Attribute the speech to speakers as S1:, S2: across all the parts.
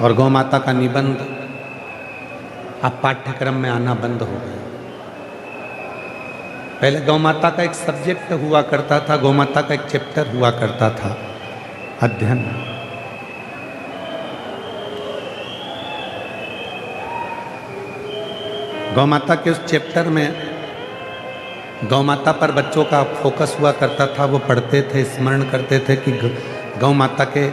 S1: और गौ माता का निबंध अब पाठ्यक्रम में आना बंद हो गया। पहले गौ माता का एक सब्जेक्ट हुआ करता था, गौ माता का एक चैप्टर हुआ करता था अध्ययन। गौ माता के उस चैप्टर में गौ माता पर बच्चों का फोकस हुआ करता था। वो पढ़ते थे, स्मरण करते थे कि गौ माता के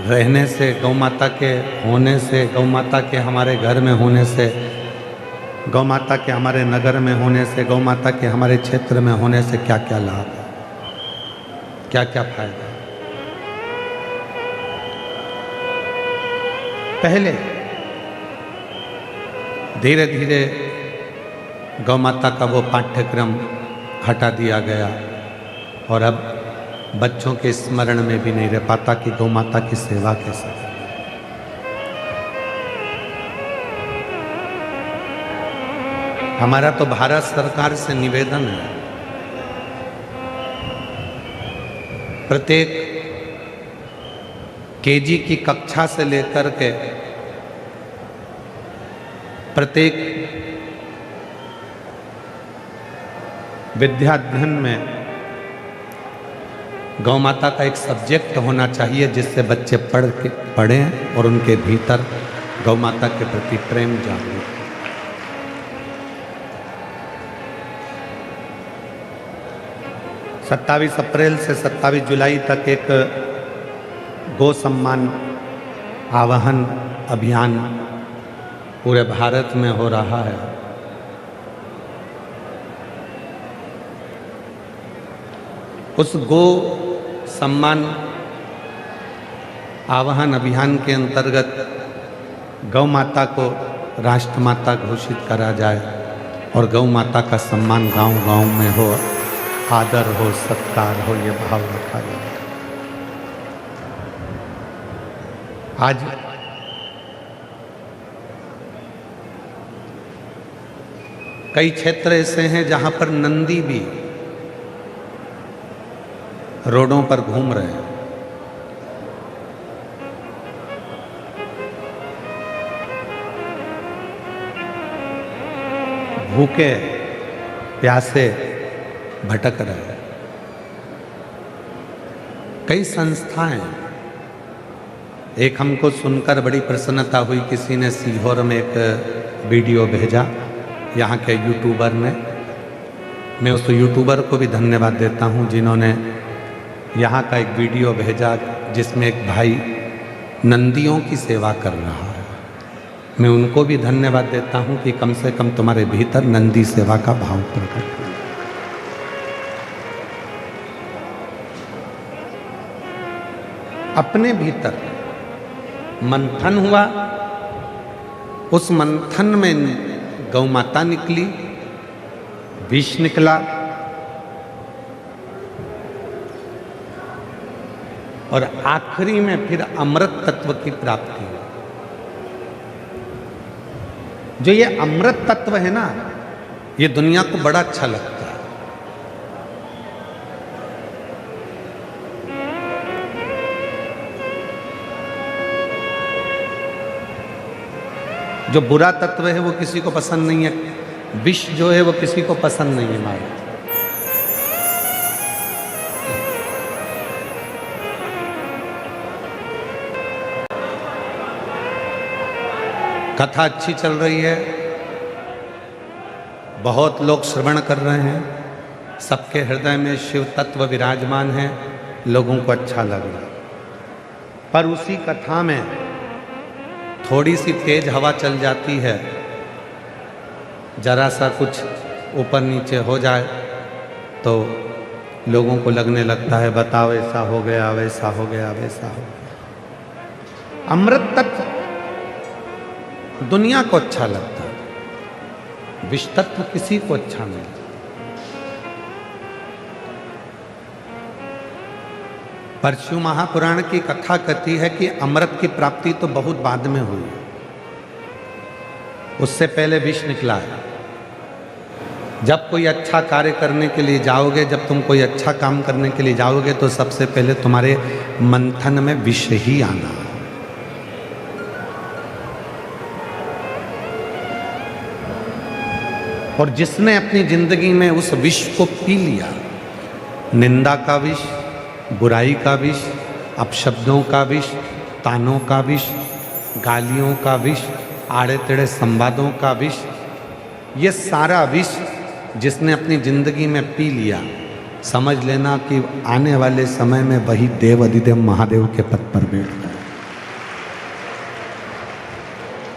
S1: रहने से, गौ माता के होने से, गौ माता के हमारे घर में होने से, गौ माता के हमारे नगर में होने से, गौ माता के हमारे क्षेत्र में होने से क्या क्या लाभ है, क्या क्या फायदा है। पहले धीरे धीरे गौ माता का वो पाठ्यक्रम हटा दिया गया और अब बच्चों के स्मरण में भी नहीं रह पाता कि गौ माता की सेवा कैसे। हमारा तो भारत सरकार से निवेदन है, प्रत्येक केजी की कक्षा से लेकर के प्रत्येक विद्याध्ययन में गौ माता का एक सब्जेक्ट होना चाहिए जिससे बच्चे पढ़ें और उनके भीतर गौ माता के प्रति प्रेम जागृत। 27 अप्रैल से 27 जुलाई तक एक गौ सम्मान आवाहन अभियान पूरे भारत में हो रहा है। उस गो सम्मान आवाहन अभियान के अंतर्गत गौ माता को राष्ट्रमाता घोषित करा जाए और गौ माता का सम्मान गांव-गांव में हो, आदर हो, सत्कार हो, ये भाव रखा जाए। आज कई क्षेत्र ऐसे हैं जहां पर नंदी भी रोडों पर घूम रहे हैं। भूखे प्यासे भटक रहे हैं। कई संस्थाएं, एक हमको सुनकर बड़ी प्रसन्नता हुई, किसी ने सीहोर में एक वीडियो भेजा यहाँ के यूट्यूबर ने। मैं उस यूट्यूबर को भी धन्यवाद देता हूँ जिन्होंने यहाँ का एक वीडियो भेजा जिसमें एक भाई नंदियों की सेवा कर रहा है। मैं उनको भी धन्यवाद देता हूँ कि कम से कम तुम्हारे भीतर नंदी सेवा का भाव प्रकट हुआ। अपने भीतर मंथन हुआ, उस मंथन में गौ माता निकली, विष निकला और आखिरी में फिर अमृत तत्व की प्राप्ति। जो ये अमृत तत्व है ना, ये दुनिया को बड़ा अच्छा लगता है। जो बुरा तत्व है वो किसी को पसंद नहीं है, विष जो है वो किसी को पसंद नहीं है। माया कथा अच्छी चल रही है, बहुत लोग श्रवण कर रहे हैं, सबके हृदय में शिव तत्व विराजमान है, लोगों को अच्छा लग रहा। पर उसी कथा में थोड़ी सी तेज हवा चल जाती है, जरा सा कुछ ऊपर नीचे हो जाए तो लोगों को लगने लगता है बताओ ऐसा हो गया, वैसा हो गया, वैसा हो गया। अमृत तत्व दुनिया को अच्छा लगता है, विष तत्व किसी को अच्छा नहीं लगता। पर शिव महापुराण की कथा कहती है कि अमृत की प्राप्ति तो बहुत बाद में हुई, उससे पहले विष निकला है। जब कोई अच्छा कार्य करने के लिए जाओगे, जब तुम कोई अच्छा काम करने के लिए जाओगे तो सबसे पहले तुम्हारे मंथन में विष ही आना है। और जिसने अपनी जिंदगी में उस विष को पी लिया, निंदा का विष, बुराई का विष, अपशब्दों का विष, तानों का विष, गालियों का विष, आड़े टेढ़े संवादों का विष, ये सारा विष जिसने अपनी जिंदगी में पी लिया, समझ लेना कि आने वाले समय में वही देव अधिदेव महादेव के पद पर बैठ गए।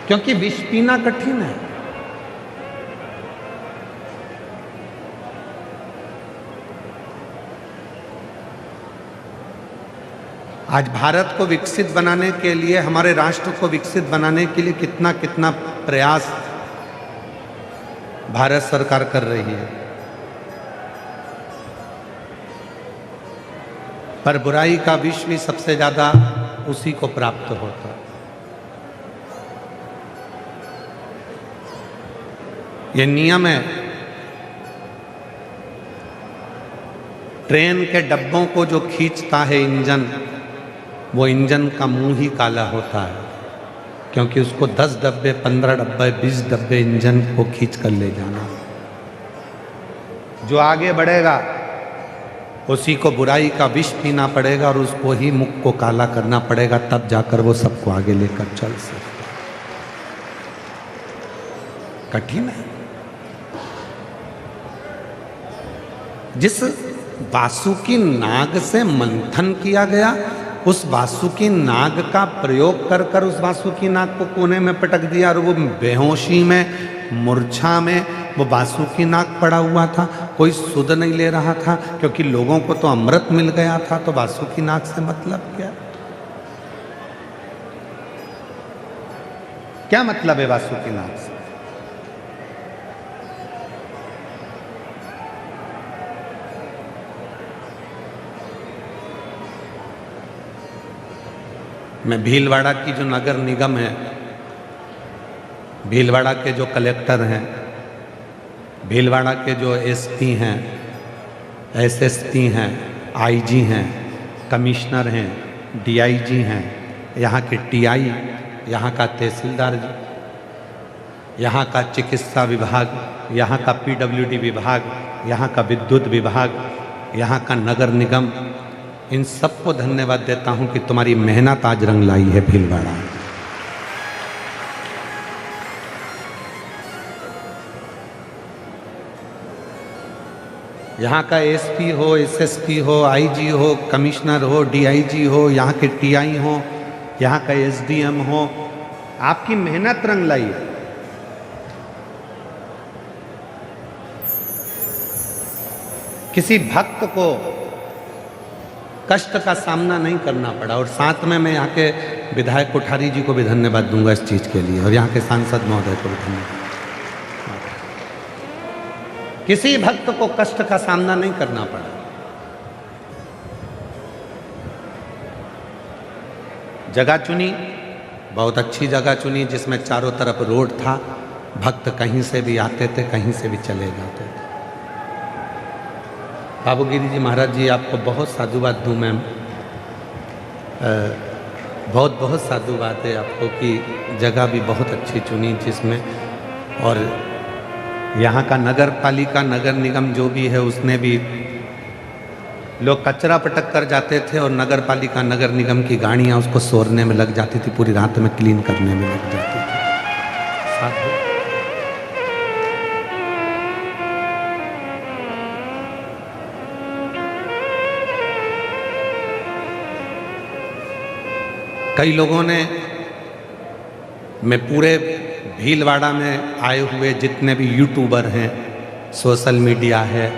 S1: क्योंकि विष पीना कठिन है। आज भारत को विकसित बनाने के लिए, हमारे राष्ट्र को विकसित बनाने के लिए कितना कितना प्रयास भारत सरकार कर रही है, पर बुराई का विष भी सबसे ज्यादा उसी को प्राप्त होता है। ये नियम है। ट्रेन के डब्बों को जो खींचता है इंजन, वो इंजन का मुंह ही काला होता है, क्योंकि उसको 10 डब्बे, 15 डब्बे, 20 डब्बे इंजन को खींच कर ले जाना। जो आगे बढ़ेगा उसी को बुराई का विष पीना पड़ेगा और उसको ही मुख को काला करना पड़ेगा, तब जाकर वो सबको आगे लेकर चल सकता। कठिन है। जिस वासुकी नाग से मंथन किया गया, उस वासुकी नाग का प्रयोग कर कर उस वासुकी नाग को कोने में पटक दिया और वो बेहोशी में, मूर्छा में वो वासुकी नाग पड़ा हुआ था। कोई सुध नहीं ले रहा था, क्योंकि लोगों को तो अमृत मिल गया था, तो वासुकी नाग से मतलब क्या? क्या मतलब है वासुकी नाग से? मैं भीलवाड़ा की जो नगर निगम है, भीलवाड़ा के जो कलेक्टर हैं, भीलवाड़ा के जो एसपी हैं, एसएसपी हैं, आईजी हैं, कमिश्नर हैं, डीआईजी हैं, यहाँ के टीआई, यहाँ का तहसीलदार जी, यहाँ का चिकित्सा विभाग, यहाँ का पीडब्ल्यूडी विभाग, यहाँ का विद्युत विभाग, यहाँ का नगर निगम, इन सबको धन्यवाद देता हूं कि तुम्हारी मेहनत आज रंग लाई है भीलवाड़ा। यहाँ का एसपी हो, एसएसपी हो, आईजी हो, कमिश्नर हो, डीआईजी हो, यहाँ के टीआई हो, यहाँ का एसडीएम हो, आपकी मेहनत रंग लाई है। किसी भक्त को कष्ट का सामना नहीं करना पड़ा। और साथ में मैं यहाँ के विधायक कोठारी जी को भी धन्यवाद दूंगा इस चीज़ के लिए, और यहाँ के सांसद महोदय को भी धन्यवाद। किसी भक्त को कष्ट का सामना नहीं करना पड़ा। जगह चुनी, बहुत अच्छी जगह चुनी, जिसमें चारों तरफ रोड था, भक्त कहीं से भी आते थे, कहीं से भी चले जाते थे। बाबूगिरी जी महाराज जी, आपको बहुत साधुवाद दूं मैम, बहुत बहुत साधुवाद है आपको कि जगह भी बहुत अच्छी चुनी, जिसमें और यहाँ का नगर पालिका, नगर निगम जो भी है, उसने भी, लोग कचरा पटक कर जाते थे और नगर पालिका, नगर निगम की गाड़ियाँ उसको सोरने में लग जाती थी, पूरी रात में क्लीन करने में लग जाती थी। कई लोगों ने, मैं पूरे भीलवाड़ा में आए हुए जितने भी यूट्यूबर हैं, सोशल मीडिया है,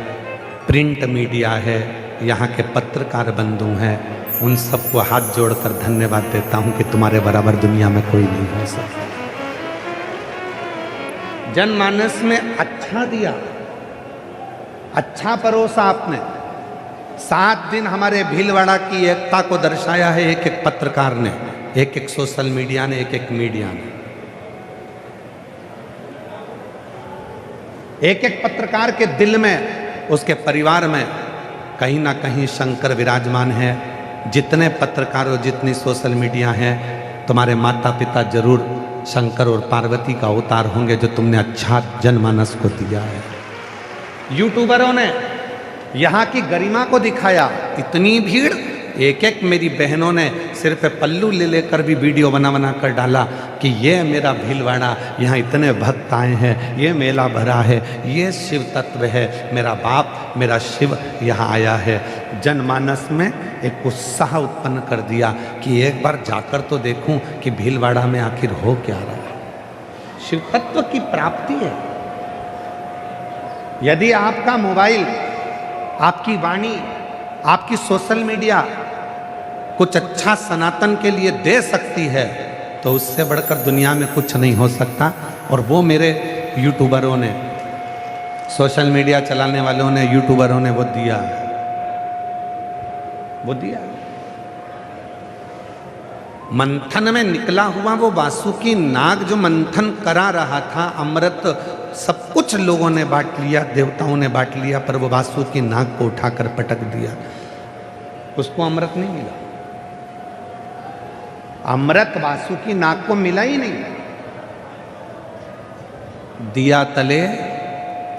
S1: प्रिंट मीडिया है, यहाँ के पत्रकार बंधु हैं, उन सबको हाथ जोड़कर धन्यवाद देता हूँ कि तुम्हारे बराबर दुनिया में कोई नहीं हो सकता। जनमानस में अच्छा दिया, अच्छा परोसा आपने। 7 दिन हमारे भीलवाड़ा की एकता को दर्शाया है एक एक पत्रकार ने, एक एक सोशल मीडिया ने, एक एक मीडिया ने। एक एक पत्रकार के दिल में, उसके परिवार में कहीं ना कहीं शंकर विराजमान है। जितने पत्रकार और जितनी सोशल मीडिया हैं, तुम्हारे माता पिता जरूर शंकर और पार्वती का अवतार होंगे जो तुमने अच्छा जनमानस को दिया है। यूट्यूबरों ने यहाँ की गरिमा को दिखाया, इतनी भीड़, एक एक मेरी बहनों ने सिर पे पल्लू ले लेकर भी वीडियो बना बना कर डाला कि ये मेरा भीलवाड़ा, यहाँ इतने भक्त आए हैं, ये मेला भरा है, ये शिव तत्व है, मेरा बाप मेरा शिव यहाँ आया है। जनमानस में एक उत्साह उत्पन्न कर दिया कि एक बार जाकर तो देखूं कि भीलवाड़ा में आखिर हो क्या रहा है। शिव तत्व की प्राप्ति है। यदि आपका मोबाइल, आपकी वाणी, आपकी सोशल मीडिया कुछ अच्छा सनातन के लिए दे सकती है तो उससे बढ़कर दुनिया में कुछ नहीं हो सकता। और वो मेरे यूट्यूबरों ने, सोशल मीडिया चलाने वालों ने, यूट्यूबरों ने वो दिया, वो दिया। मंथन में निकला हुआ वो वासुकी नाग जो मंथन करा रहा था, अमृत सब कुछ लोगों ने बांट लिया, देवताओं ने बांट लिया, पर वो वासुकी नाग को उठाकर पटक दिया, उसको अमृत नहीं मिला। अमृत वासुकी नाग को मिला ही नहीं। दिया तले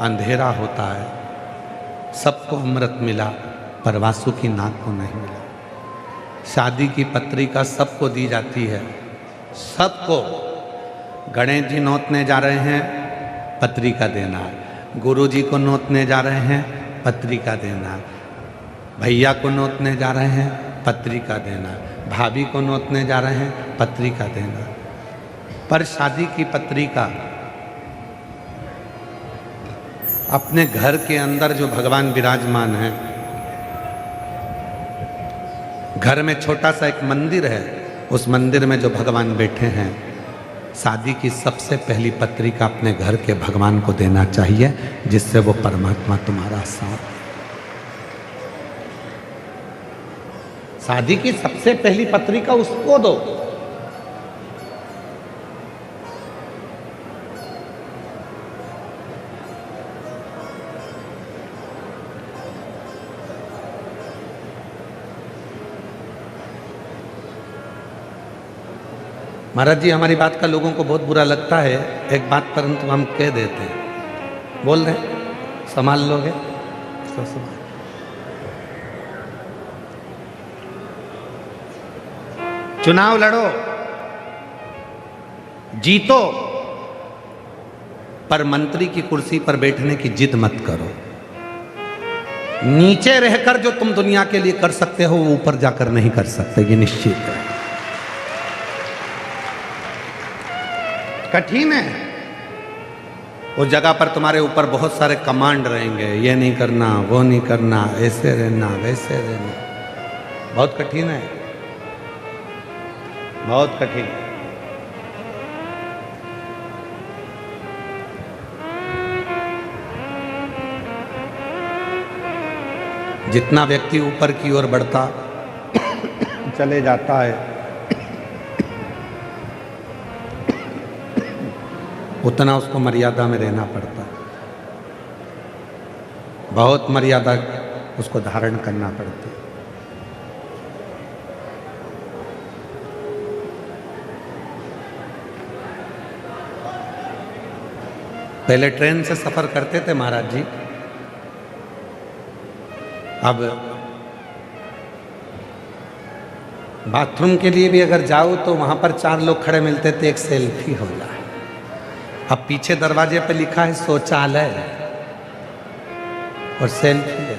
S1: अंधेरा होता है, सबको अमृत मिला पर वासुकी नाग को नहीं मिला। शादी की पत्रिका सबको दी जाती है, सबको। गणेश जी नोतने जा रहे हैं, पत्रिका देना है। गुरु जी को नोतने जा रहे हैं, पत्रिका देना है। भैया को नोतने जा रहे हैं, पत्रिका देना है। भाभी को नोतने जा रहे हैं, पत्रिका देना है। पर शादी की पत्रिका अपने घर के अंदर जो भगवान विराजमान है, घर में छोटा सा एक मंदिर है, उस मंदिर में जो भगवान बैठे हैं, शादी की सबसे पहली पत्रिका अपने घर के भगवान को देना चाहिए, जिससे वो परमात्मा तुम्हारा साथ। शादी की सबसे पहली पत्रिका उसको दो। महाराज जी, हमारी बात का लोगों को बहुत बुरा लगता है एक बात, परंतु हम कह देते हैं। बोल रहे संभाल लोगे तो संभाल। चुनाव लड़ो, जीतो, पर मंत्री की कुर्सी पर बैठने की जिद मत करो। नीचे रहकर जो तुम दुनिया के लिए कर सकते हो वो ऊपर जाकर नहीं कर सकते, ये निश्चित है। कठिन है। उस जगह पर तुम्हारे ऊपर बहुत सारे कमांड रहेंगे, ये नहीं करना, वो नहीं करना, ऐसे रहना, वैसे रहना। बहुत कठिन है, बहुत कठिन। जितना व्यक्ति ऊपर की ओर बढ़ता चले जाता है, उतना उसको मर्यादा में रहना पड़ता है। बहुत मर्यादा उसको धारण करना पड़ती है। पहले ट्रेन से सफर करते थे महाराज जी, अब बाथरूम के लिए भी अगर जाओ तो वहां पर 4 लोग खड़े मिलते थे, एक सेल्फी हो जाए। अब पीछे दरवाजे पे लिखा है शौचालय और सेल्फी है।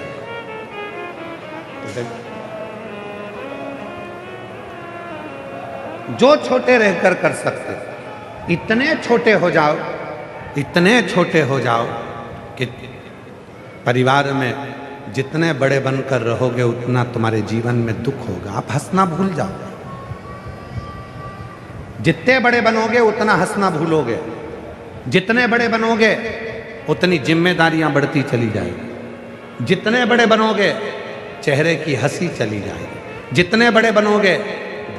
S1: जो छोटे रहकर कर सकते, इतने छोटे हो जाओ, इतने छोटे हो जाओ कि परिवार में जितने बड़े बनकर रहोगे उतना तुम्हारे जीवन में दुख होगा। आप हंसना भूल जाओ। जितने बड़े बनोगे उतना हंसना भूलोगे, जितने बड़े बनोगे उतनी जिम्मेदारियां बढ़ती चली जाएगी, जितने बड़े बनोगे चेहरे की हंसी चली जाएगी, जितने बड़े बनोगे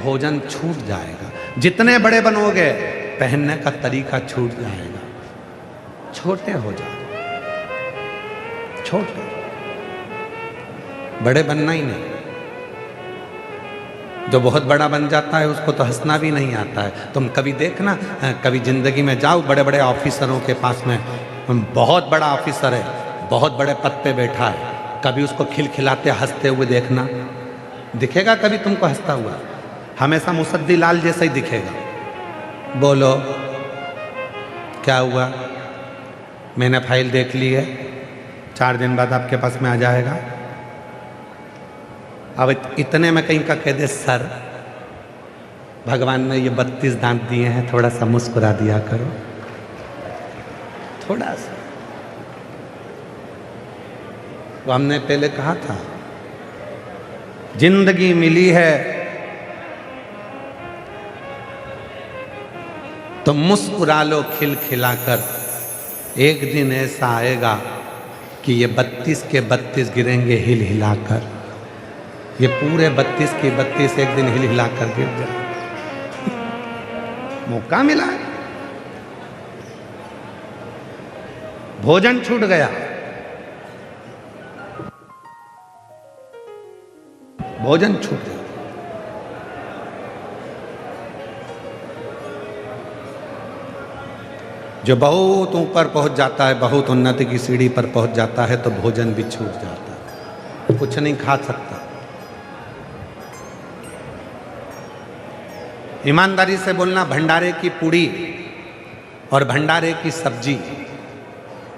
S1: भोजन छूट जाएगा, जितने बड़े बनोगे पहनने का तरीका छूट जाएगा। छोटे हो जाओ, छोटे, बड़े बनना ही नहीं। जो बहुत बड़ा बन जाता है उसको तो हंसना भी नहीं आता है। तुम कभी देखना, कभी ज़िंदगी में जाओ बड़े बड़े ऑफिसरों के पास में, बहुत बड़ा ऑफिसर है, बहुत बड़े पद पे बैठा है, कभी उसको खिलखिलाते हंसते हुए देखना, दिखेगा कभी तुमको हंसता हुआ? हमेशा मुसद्दी लाल जैसा ही दिखेगा। बोलो क्या हुआ? मैंने फाइल देख ली है, 4 दिन बाद आपके पास में आ जाएगा। अब इतने में कहीं का कह दे, सर भगवान ने ये 32 दांत दिए हैं, थोड़ा सा मुस्कुरा दिया करो, थोड़ा सा। तो हमने पहले कहा था, जिंदगी मिली है तो मुस्कुरा लो खिलखिलाकर। एक दिन ऐसा आएगा कि ये 32 के 32 गिरेंगे हिल हिलाकर। ये पूरे 32 के 32 एक दिन हिल हिलाकर गिर जाए। मौका मिला, भोजन छूट गया, भोजन छूट गया। जो बहुत ऊपर पहुंच जाता है, बहुत उन्नति की सीढ़ी पर पहुंच जाता है, तो भोजन भी छूट जाता है, कुछ नहीं खा सकता। ईमानदारी से बोलना, भंडारे की पूड़ी और भंडारे की सब्जी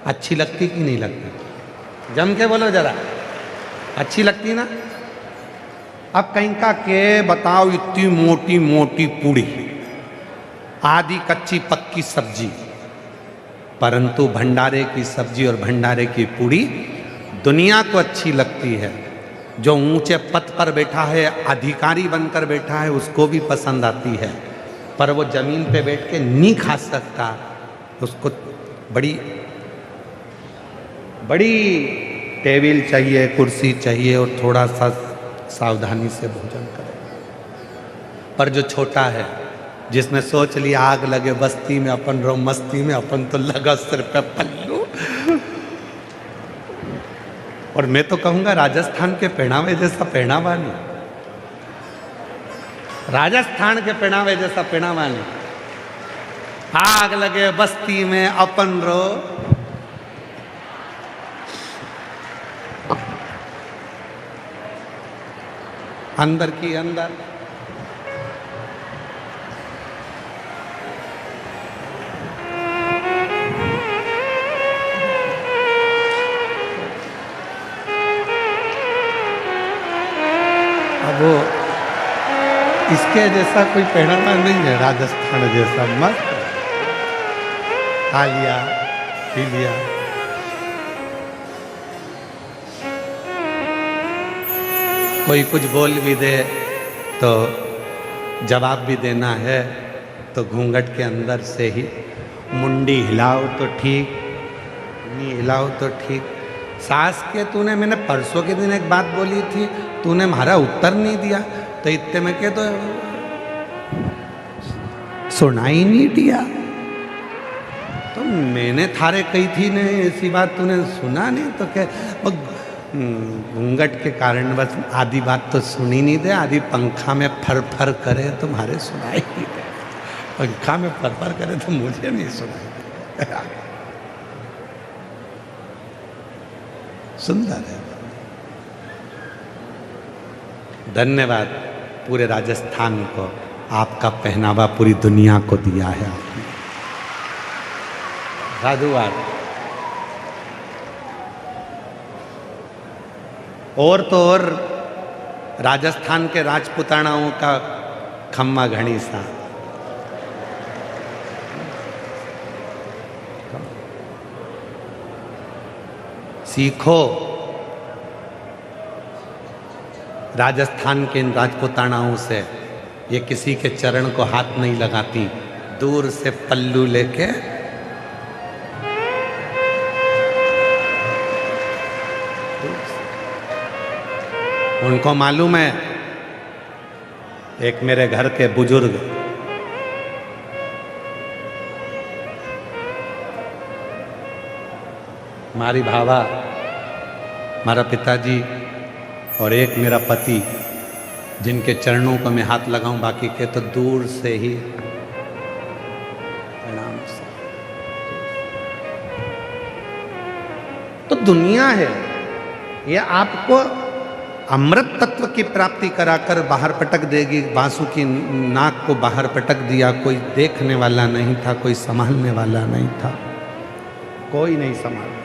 S1: अच्छी लगती कि नहीं लगती? जम के बोलो जरा, अच्छी लगती ना? अब कहीं का के बताओ, इतनी मोटी मोटी पूड़ी, आधी कच्ची पक्की सब्जी, परंतु भंडारे की सब्जी और भंडारे की पूड़ी दुनिया को अच्छी लगती है। जो ऊंचे पद पर बैठा है, अधिकारी बनकर बैठा है, उसको भी पसंद आती है, पर वो जमीन पे बैठ के नहीं खा सकता, उसको बड़ी बड़ी टेबल चाहिए, कुर्सी चाहिए, और थोड़ा सा सावधानी से भोजन करे। पर जो छोटा है, जिसने सोच लिया आग लगे बस्ती में अपन रो मस्ती में, अपन तो लगा सिर पे पल्लू। और मैं तो कहूंगा राजस्थान के पहनावे जैसा पहनावा नहीं, राजस्थान के पहनावे जैसा पहनावा नहीं। आग लगे बस्ती में अपन रो, अंदर की अंदर। अब वो इसके जैसा कोई पहनावा नहीं है, राजस्थान जैसा मस्त खा लिया पी लिया। कोई कुछ बोल भी दे तो जवाब भी देना है, तो घूंघट के अंदर से ही मुंडी हिलाओ तो ठीक, नहीं हिलाओ तो ठीक। सास के तूने, मैंने परसों के दिन एक बात बोली थी, तूने हमारा उत्तर नहीं दिया, तो इतने में के तो सुना ही नहीं दिया। तो मैंने थारे कही थी ने ऐसी बात, तूने सुना नहीं, तो क्या घूंघट के कारण बस आधी बात तो सुनी नहीं दे, आधी पंखा में फर फर करे तुम्हारे सुनाई नहीं दे, पंखा में फर फर करे तो मुझे नहीं सुनाई दे। सुंदर है। धन्यवाद पूरे राजस्थान को, आपका पहनावा पूरी दुनिया को दिया है आपने। साधुवाद। और तो और राजस्थान के राजपुतानाओं का खम्मा घड़ी सा, सीखो राजस्थान के इन राजपुतानाओं से। ये किसी के चरण को हाथ नहीं लगाती, दूर से पल्लू लेके उनको मालूम है। एक मेरे घर के बुजुर्ग हमारी भावा, हमारा पिताजी और एक मेरा पति, जिनके चरणों को मैं हाथ लगाऊं, बाकी के तो दूर से ही प्रणाम से। तो दुनिया है ये आपको अमृत तत्व की प्राप्ति कराकर बाहर पटक देगी। बांसु की नाक को बाहर पटक दिया, कोई देखने वाला नहीं था, कोई संभालने वाला नहीं था, कोई नहीं संभाला।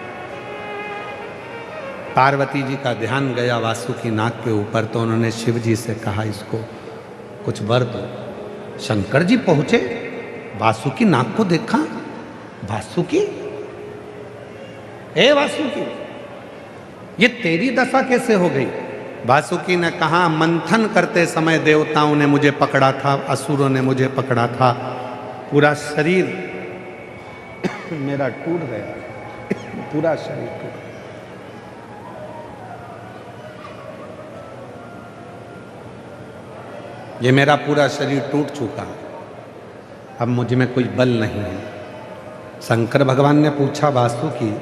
S1: पार्वती जी का ध्यान गया वासु की नाक के ऊपर, तो उन्होंने शिव जी से कहा इसको कुछ वर दो। शंकर जी पहुंचे, वासु की नाक को देखा, वासुकी, ए वासुकी, ये तेरी दशा कैसे हो गई? वासुकी ने कहा, मंथन करते समय देवताओं ने मुझे पकड़ा था, असुरों ने मुझे पकड़ा था, पूरा शरीर मेरा टूट गया, पूरा शरीर टूट गया। ये मेरा पूरा शरीर टूट चुका है, अब मुझ में कोई बल नहीं है। शंकर भगवान ने पूछा वासुकी,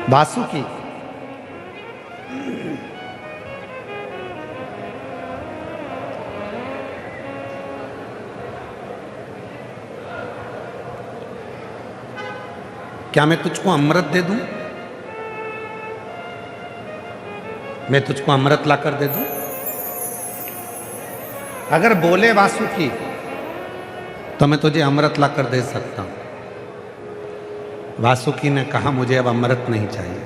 S1: वासुकी, क्या मैं तुझको अमृत दे दूं? मैं तुझको अमृत लाकर दे दूं? अगर बोले वासुकी तो मैं तुझे अमृत लाकर दे सकता हूं। वासुकी ने कहा, मुझे अब अमृत नहीं चाहिए,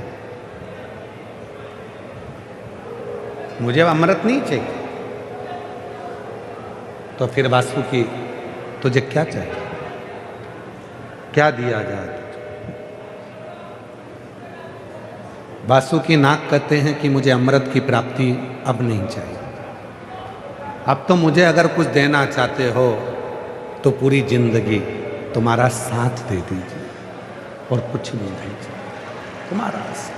S1: मुझे अब अमृत नहीं चाहिए। तो फिर वासुकी, तुझे क्या चाहिए, क्या दिया जाए? वासुकी नाग कहते हैं कि मुझे अमृत की प्राप्ति अब नहीं चाहिए, अब तो मुझे अगर कुछ देना चाहते हो तो पूरी जिंदगी तुम्हारा साथ दे दीजिए और कुछ नहीं दीजिए, तुम्हारा साथ।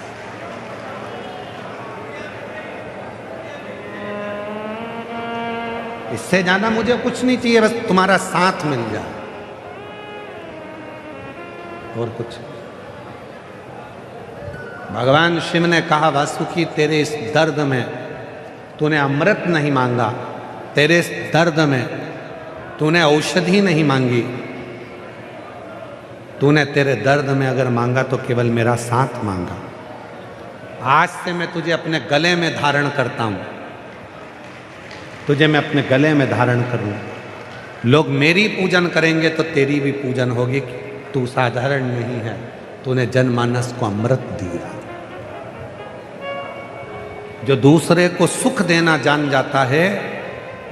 S1: इससे ज्यादा मुझे कुछ नहीं चाहिए, बस तुम्हारा साथ मिल जाए और कुछ। भगवान शिव ने कहा, वासुकी तेरे इस दर्द में तूने अमृत नहीं मांगा, तेरे इस दर्द में तूने औषधि नहीं मांगी, तूने तेरे दर्द में अगर मांगा तो केवल मेरा साथ मांगा। आज से मैं तुझे अपने गले में धारण करता हूं, तुझे मैं अपने गले में धारण करूं। लोग मेरी पूजन करेंगे तो तेरी भी पूजन होगी। तू साधारण नहीं है, तूने जनमानस को अमृत दिया। जो दूसरे को सुख देना जान जाता है,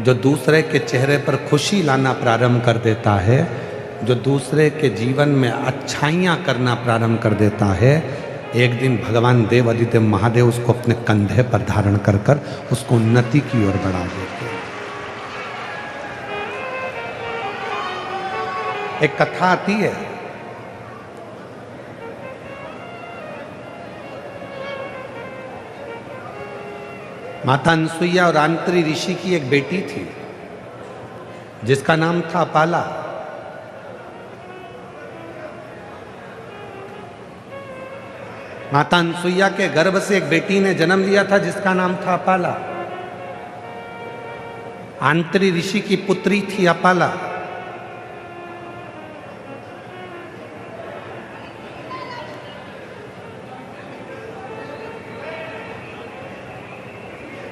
S1: जो दूसरे के चेहरे पर खुशी लाना प्रारंभ कर देता है, जो दूसरे के जीवन में अच्छाइयाँ करना प्रारंभ कर देता है, एक दिन भगवान देव आदित्य महादेव उसको अपने कंधे पर धारण कर कर उसको उन्नति की ओर बढ़ा देते हैं। एक कथा आती है, माता अनसुईया और आंत्री ऋषि की एक बेटी थी जिसका नाम था अपाला। माता अनसुईया के गर्भ से एक बेटी ने जन्म लिया था जिसका नाम था अपाला। आंत्री ऋषि की पुत्री थी अपाला।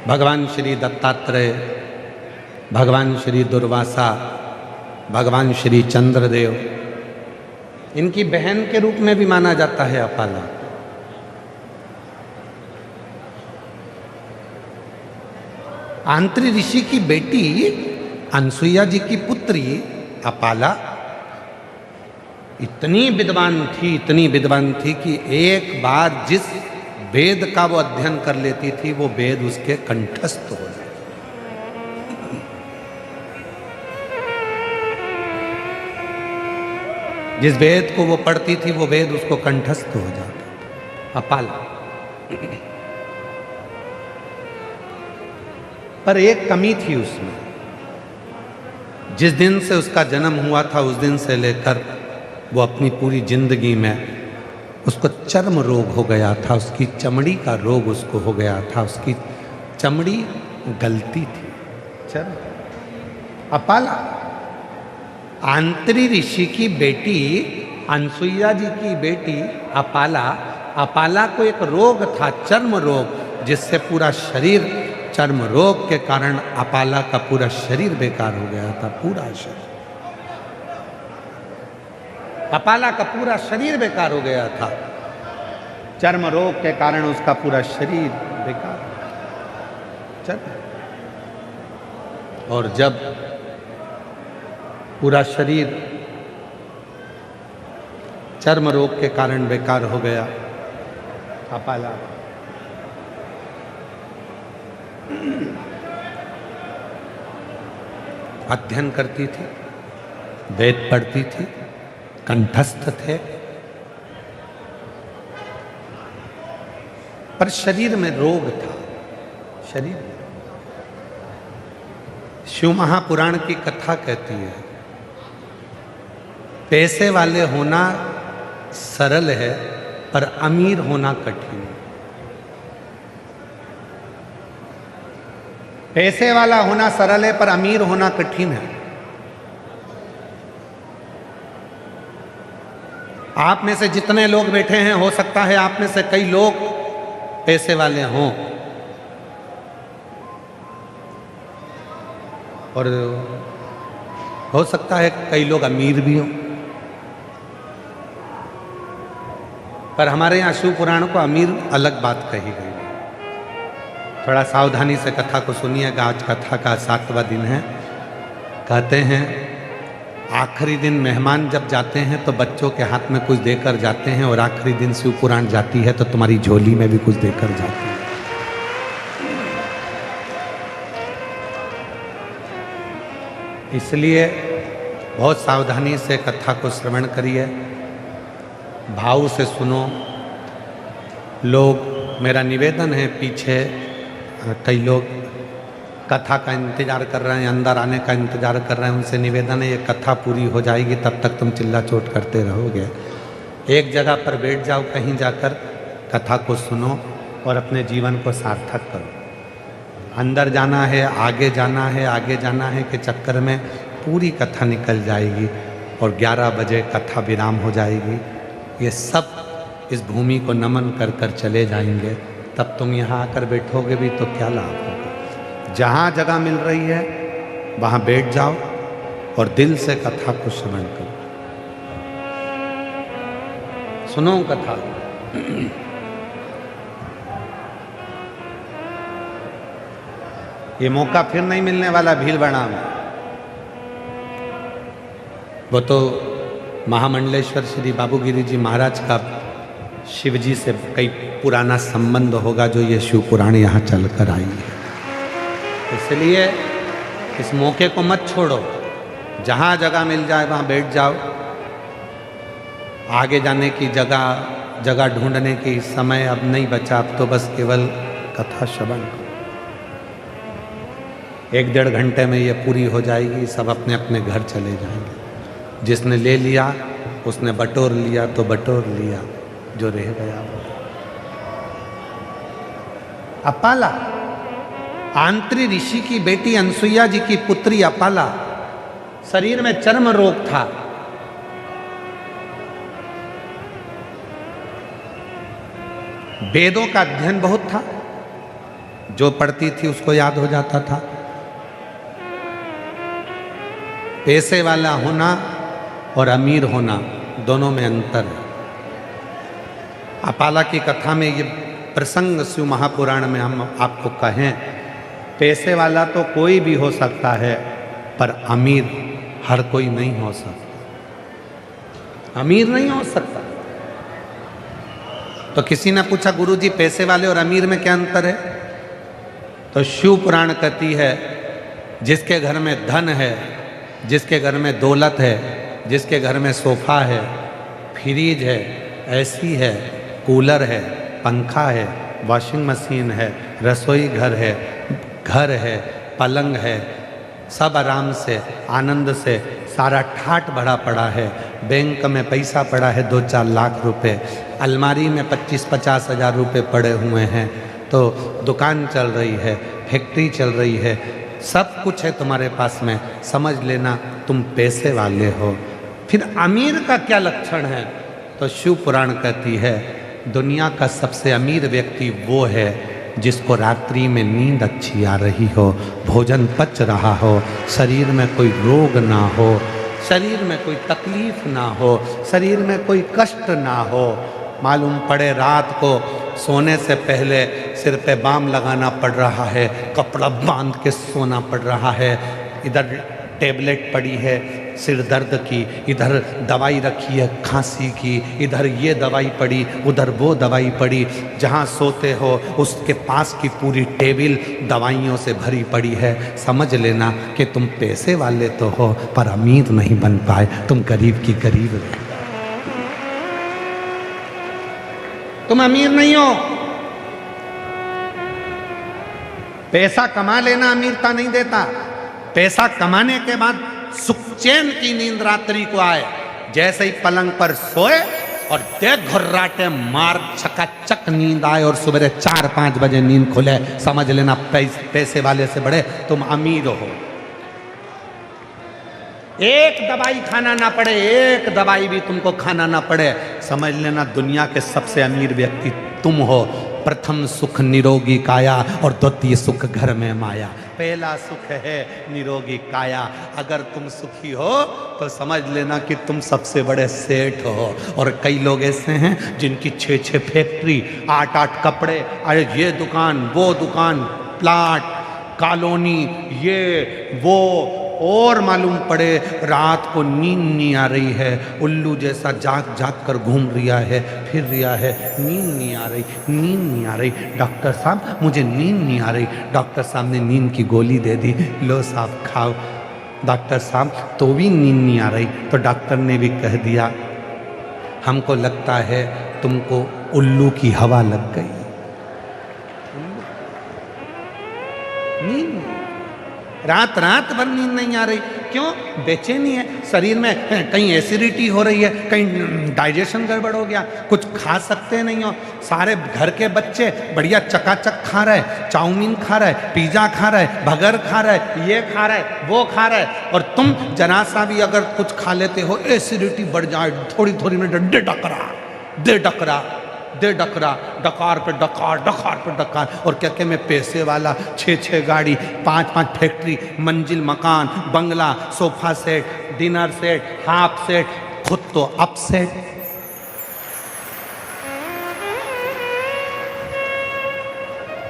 S1: भगवान श्री दत्तात्रेय, भगवान श्री दुर्वासा, भगवान श्री चंद्रदेव, इनकी बहन के रूप में भी माना जाता है अपाला। आंत्री ऋषि की बेटी अनसुईया जी की पुत्री अपाला इतनी विद्वान थी, इतनी विद्वान थी कि एक बार जिस वेद का वो अध्ययन कर लेती थी वो वेद उसके कंठस्थ हो जाते। जिस वेद को वो पढ़ती थी वो वेद उसको कंठस्थ हो जाता। अपाला। पर एक कमी थी उसमें। जिस दिन से उसका जन्म हुआ था उस दिन से लेकर वो अपनी पूरी जिंदगी में उसको चर्म रोग हो गया था, उसकी चमड़ी का रोग उसको हो गया था, उसकी चमड़ी गलती थी। चर्म। अपाला आंत्री ऋषि की बेटी अनसुईया जी की बेटी अपाला, अपाला को एक रोग था, चर्म रोग, जिससे पूरा शरीर, चर्म रोग के कारण अपाला का पूरा शरीर बेकार हो गया था। पूरा शरीर, अपाला का पूरा शरीर बेकार हो गया था। चर्म रोग के कारण उसका पूरा शरीर बेकार हो गया। चर्म। और जब पूरा शरीर चर्म रोग के कारण बेकार हो गया, अपाला अध्ययन करती थी, वेद पढ़ती थी, कंठस्थ थे, पर शरीर में रोग था। शरीर। शिव महापुराण की कथा कहती है, पैसे वाले होना सरल है पर अमीर होना कठिन है। पैसे वाला होना सरल है पर अमीर होना कठिन है। आप में से जितने लोग बैठे हैं, हो सकता है आप में से कई लोग पैसे वाले हों और हो सकता है कई लोग अमीर भी हों, पर हमारे यहाँ शिव पुराण को अमीर अलग बात कही गई। थोड़ा सावधानी से कथा को सुनिएगा। आज कथा का 7वां दिन है। कहते हैं आखिरी दिन मेहमान जब जाते हैं तो बच्चों के हाथ में कुछ देकर जाते हैं, और आखिरी दिन शिव पुराण जाती है तो तुम्हारी झोली में भी कुछ देकर जाती है। इसलिए बहुत सावधानी से कथा को श्रवण करिए, भाव से सुनो। लोग, मेरा निवेदन है, पीछे कई लोग कथा का इंतजार कर रहे हैं, अंदर आने का इंतजार कर रहे हैं, उनसे निवेदन है ये कथा पूरी हो जाएगी तब तक तुम चिल्ला चोट करते रहोगे। एक जगह पर बैठ जाओ, कहीं जाकर कथा को सुनो और अपने जीवन को सार्थक करो। अंदर जाना है, आगे जाना है, आगे जाना है के चक्कर में पूरी कथा निकल जाएगी और 11 बजे कथा विराम हो जाएगी। ये सब इस भूमि को नमन कर कर चले जाएंगे, तब तुम यहाँ आकर बैठोगे भी तो क्या लाभ होगा। जहाँ जगह मिल रही है वहाँ बैठ जाओ और दिल से कथा को श्रवण करो। सुनो कथा। ये मौका फिर नहीं मिलने वाला भीलवाड़ा में। वो तो महामंडलेश्वर श्री बाबूगिरी जी महाराज का शिव जी से कई पुराना संबंध होगा जो ये शिव पुराण यहाँ चलकर आई है। इसलिए इस मौके को मत छोड़ो, जहाँ जगह मिल जाए वहाँ बैठ जाओ। आगे जाने की जगह ढूंढने की समय अब नहीं बचा, अब तो बस केवल कथा श्रवण करो। 1-1.5 घंटे में ये पूरी हो जाएगी, सब अपने अपने घर चले जाएंगे। जिसने ले लिया उसने बटोर लिया तो बटोर लिया, जो रह गया वो। अपाला आंत्री ऋषि की बेटी अनसुईया जी की पुत्री अपाला, शरीर में चर्म रोग था। वेदों का अध्ययन बहुत था, जो पढ़ती थी उसको याद हो जाता था। पैसे वाला होना और अमीर होना दोनों में अंतर है। अपाला की कथा में ये प्रसंग शिव महापुराण में हम आपको कहें, पैसे वाला तो कोई भी हो सकता है पर अमीर हर कोई नहीं हो सकता। अमीर नहीं हो सकता। तो किसी ने पूछा गुरुजी पैसे वाले और अमीर में क्या अंतर है? तो शिव पुराण कहती है जिसके घर में धन है, जिसके घर में दौलत है, जिसके घर में सोफ़ा है, फ्रिज है, एसी है, कूलर है, पंखा है, वॉशिंग मशीन है, रसोई घर है, पलंग है, सब आराम से आनंद से सारा ठाट भरा पड़ा है, बैंक में पैसा पड़ा है 2-4 लाख रुपए, अलमारी में 25-50 हज़ार रुपये पड़े हुए हैं, तो दुकान चल रही है, फैक्ट्री चल रही है, सब कुछ है तुम्हारे पास में, समझ लेना तुम पैसे वाले हो। फिर अमीर का क्या लक्षण है? तो शिव पुराण कहती है दुनिया का सबसे अमीर व्यक्ति वो है जिसको रात्रि में नींद अच्छी आ रही हो, भोजन पच रहा हो, शरीर में कोई रोग ना हो, शरीर में कोई तकलीफ ना हो, शरीर में कोई कष्ट ना हो। मालूम पड़े रात को सोने से पहले सिर पे बाम लगाना पड़ रहा है, कपड़ा बांध के सोना पड़ रहा है, इधर टेबलेट पड़ी है सिर दर्द की, इधर दवाई रखी है खांसी की, इधर ये दवाई पड़ी, उधर वो दवाई पड़ी, जहाँ सोते हो उसके पास की पूरी टेबल दवाइयों से भरी पड़ी है। समझ लेना कि तुम पैसे वाले तो हो पर अमीर नहीं बन पाए, तुम गरीब की गरीब रहे। तुम अमीर नहीं हो। पैसा कमा लेना अमीरता नहीं देता। पैसा कमाने के बाद सुख चैन की नींद रात्रि को आए, जैसे ही पलंग पर सोए और देख घुर्राटे मार चकाचक नींद आए और सुबह 4-5 बजे नींद खुले, समझ लेना पैसे वाले से बड़े तुम अमीर हो। एक दवाई खाना ना पड़े, एक दवाई भी तुमको खाना ना पड़े, समझ लेना दुनिया के सबसे अमीर व्यक्ति तुम हो। प्रथम सुख निरोगी काया और द्वितीय सुख घर में माया। पहला सुख है निरोगी काया। अगर तुम सुखी हो तो समझ लेना कि तुम सबसे बड़े सेठ हो। और कई लोग ऐसे हैं जिनकी 6-6 फैक्ट्री, 8-8 कपड़े, अरे ये दुकान, वो दुकान, प्लाट, कॉलोनी, ये वो, और मालूम पड़े रात को नींद नहीं आ रही है, उल्लू जैसा जाग जाग कर घूम रिया है, फिर रिया है, नींद नहीं आ रही, नींद नहीं आ रही। डॉक्टर साहब मुझे नींद नहीं आ रही। डॉक्टर साहब ने नींद की गोली दे दी, लो साहब खाओ। डॉक्टर साहब तो भी नींद नहीं आ रही, तो डॉक्टर ने भी कह दिया हमको लगता है तुमको उल्लू की हवा लग गई। नींद रात रात भर नींद नहीं आ रही, क्यों? बेचैनी है शरीर में, कहीं एसिडिटी हो रही है, कहीं डाइजेशन गड़बड़ हो गया, कुछ खा सकते नहीं हो। सारे घर के बच्चे बढ़िया चकाचक खा रहे, चाउमीन खा रहे, पिज़्ज़ा खा रहे, बर्गर खा रहे, ये खा रहे, वो खा रहे, और तुम जरा सा भी अगर कुछ खा लेते हो एसिडिटी बढ़ जाए, थोड़ी थोड़ी में दे डकरा, डकार पे डकार, डकार पे डकार। और क्या क्या मैं पैसे वाला, 6-6 गाड़ी, 5-5 फैक्ट्री, मंजिल मकान, bungalow, sofa set, dinner set, half set, खुद तो अप सेट।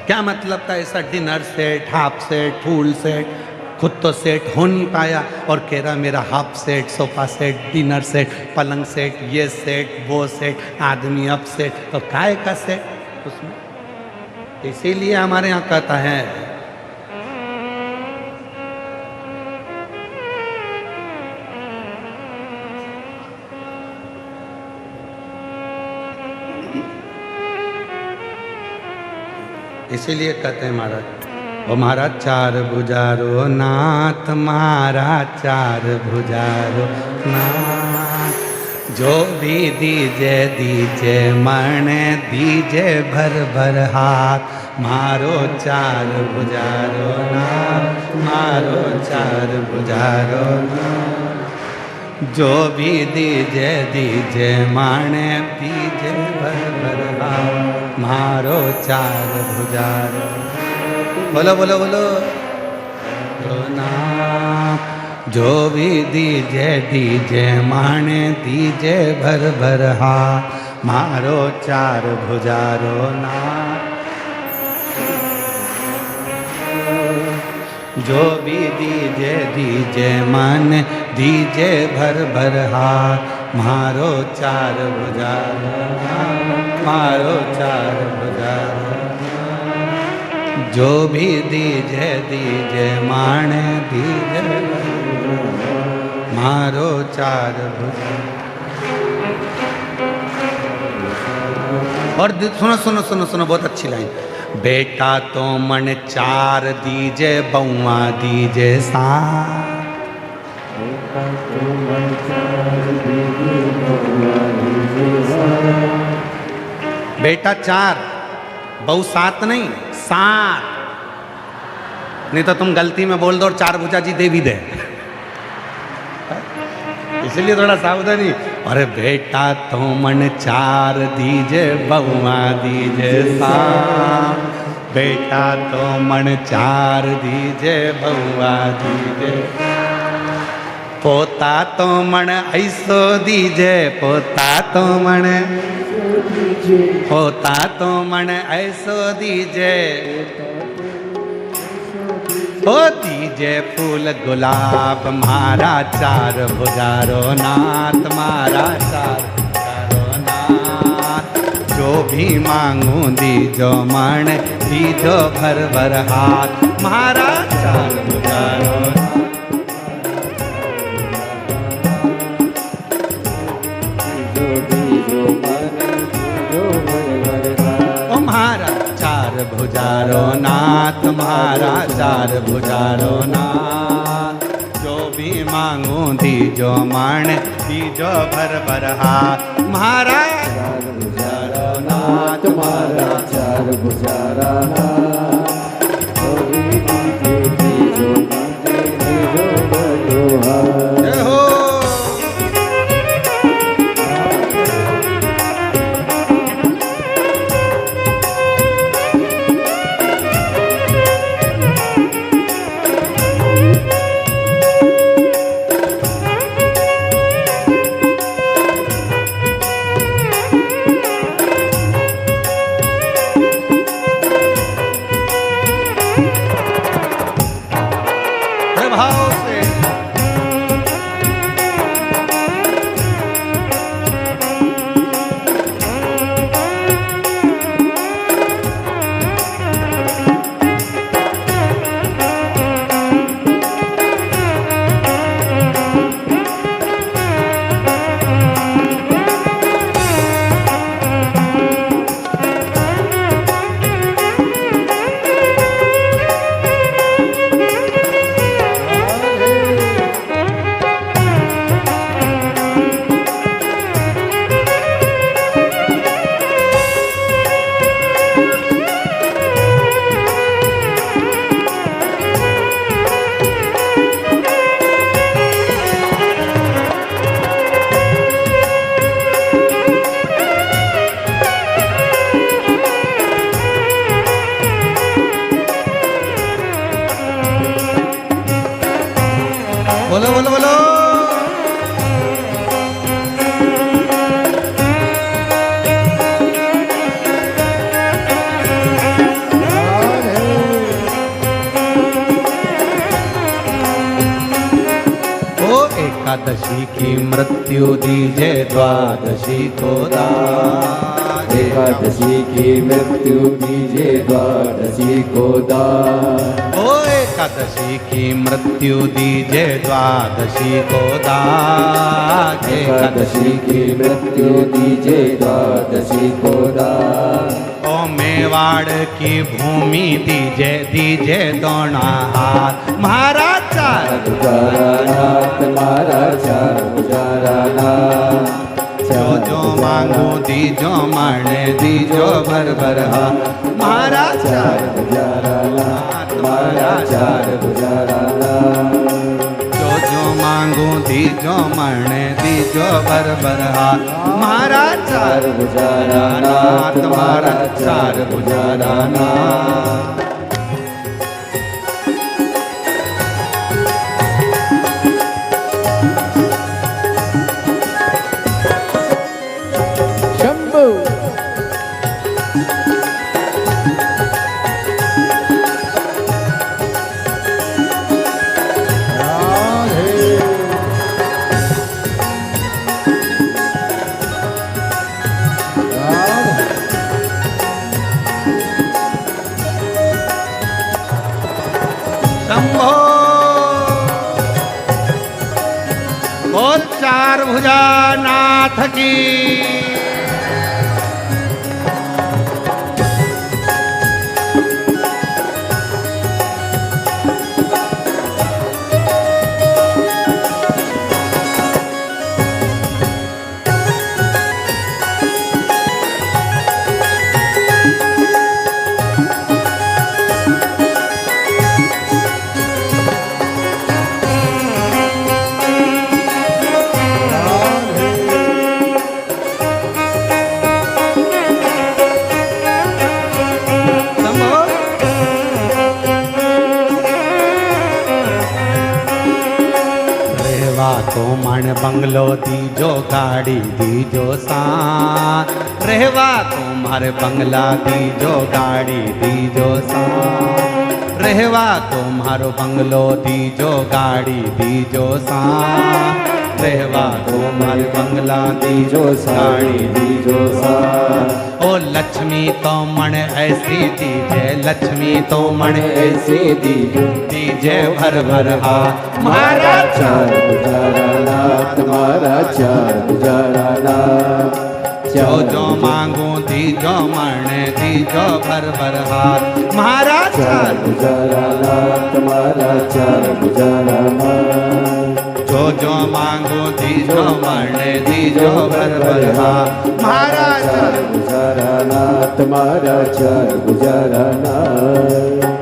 S1: क्या मतलब था ऐसा dinner set, half set, full set? खुद तो सेट हो नहीं पाया और कह रहा मेरा half set, sofa set, dinner set, पलंग सेट, ये सेट, वो सेट, आदमी अप सेट, तो काय का सेट उसमें? इसीलिए हमारे यहाँ कहता है इसीलिए कहते हैं महाराज, ओ महाराज चार भुजारो नाथ, महाराज चार भुजारो नाथ, जो भी दीजे दीजे मन, दीजे भर भर हाथ, मारो चार भुजारो नाथ, मारो चार भुजारो नाथ, जो भी दीजे दीजे माने, दीजे भर भर हाथ, मारो चार भुजारो। बोलो बोलो बोलो नाम, जो भी दीजे दीजे माने, दीजे भर भर हाथ, मारो चार भुजारो नाम, जो भी दीजे दीजे माने, दीजे भर भर हाथ, मारो चार भुजारो नाम, मारो चार भुजारो, जो भी दीजे दीजे माने, दीजे तुम्हारो चार भुजा। और सुनो सुनो सुनो सुनो, बहुत अच्छी लाइन। बेटा तो मन चार दीजे, बउआ दीजे सात। बेटा चार, बहू सात नहीं, सात। नहीं तो तुम गलती में बोल दो और चार भुजा जी देवी दे, इसलिए थोड़ा सावधानी। अरे बेटा तो मन चार दीजे, बउआ दीजे सात। बेटा तो मन चार दीजे, बउआ दीजे। पोता तो मन ऐसो दीजे, पोता तो मन, पोता तो मन ऐसो दीजे। ओ दीजे फूल गुलाब, मारा चार भुजारो नाथ, मारा चार भुजारो नाथ। जो भी मांगू दीजो मन, दीजो भर भर हाथ, मारा चार भुजारो नाथ। तुम्हारा चार भुजारो नाथ, तुम्हारा चार भुजारो नाथ। जो भी मांगू दीजो माण, दीजो भर भर हाथ, तुम्हारा चार भुजारो नाथ, तुम्हारा चार भुजारो नाथ। जो भी मांगू दीजो माण, दीजो भर हाथ। जय हो। भाव से बोलो बोलो बोलो। ओ एकादशी की मृत्यु दीजे, द्वादशी को दान।
S2: एकादशी की मृत्यु दीजे, द्वादशी को दान।
S1: ओ एकादशी की मृत्यु दीजे, द्वादशी को दान।
S2: एकादशी की मृत्यु दीजे, द्वादशी को दान।
S1: ओ मेवाड़ की भूमि दीजे, दीजे दोना हाथ, महाराज चार
S2: भुजारा नाथ, तुम्हारा चार भुजारा नाथ।
S1: जो जो मांगू दीजो माने, दीजो भर भर हाथ, महाराज चार
S2: भुजारा नाथ, तुम्हारा चार भुजारा नाथ।
S1: जो जो मांगू दीजो माने, दीजो भर भर हाथ, महाराज चार
S2: भुजारा
S1: नाथ, तुम्हारा चार भुजारा नाथ। चार भुजा नाथ की। तो मन बंगलो दीजो गाड़ी दीजो सान, रहवा तुम्हारे बंगला दीजो गाड़ी दीजो सान, रहवा तुम्हारो बंगलो दीजो गाड़ी दीजो सान, रहवा तुम्हारे बंगला दीजो गाड़ी दीजो सान। ओ लक्ष्मी तो मन ऐसी दीजे, लक्ष्मी तो मन ऐसी दीजे, दीजे भर भर हाथ महाराज
S2: चार भुजारा नाथ, तुम्हारा चार भुजारा नाथ।
S1: जो जो मांगो दीजो मन दीजो भर भर हाथ महाराज
S2: चार भुजारा नाथ, तुम्हारा चार भुजारा नाथ।
S1: जो जो मांगो दीजो मन दीजो भर भर हाथ महाराज
S2: चार भुजारा नाथ, तुम्हारा चार भुजारा नाथ।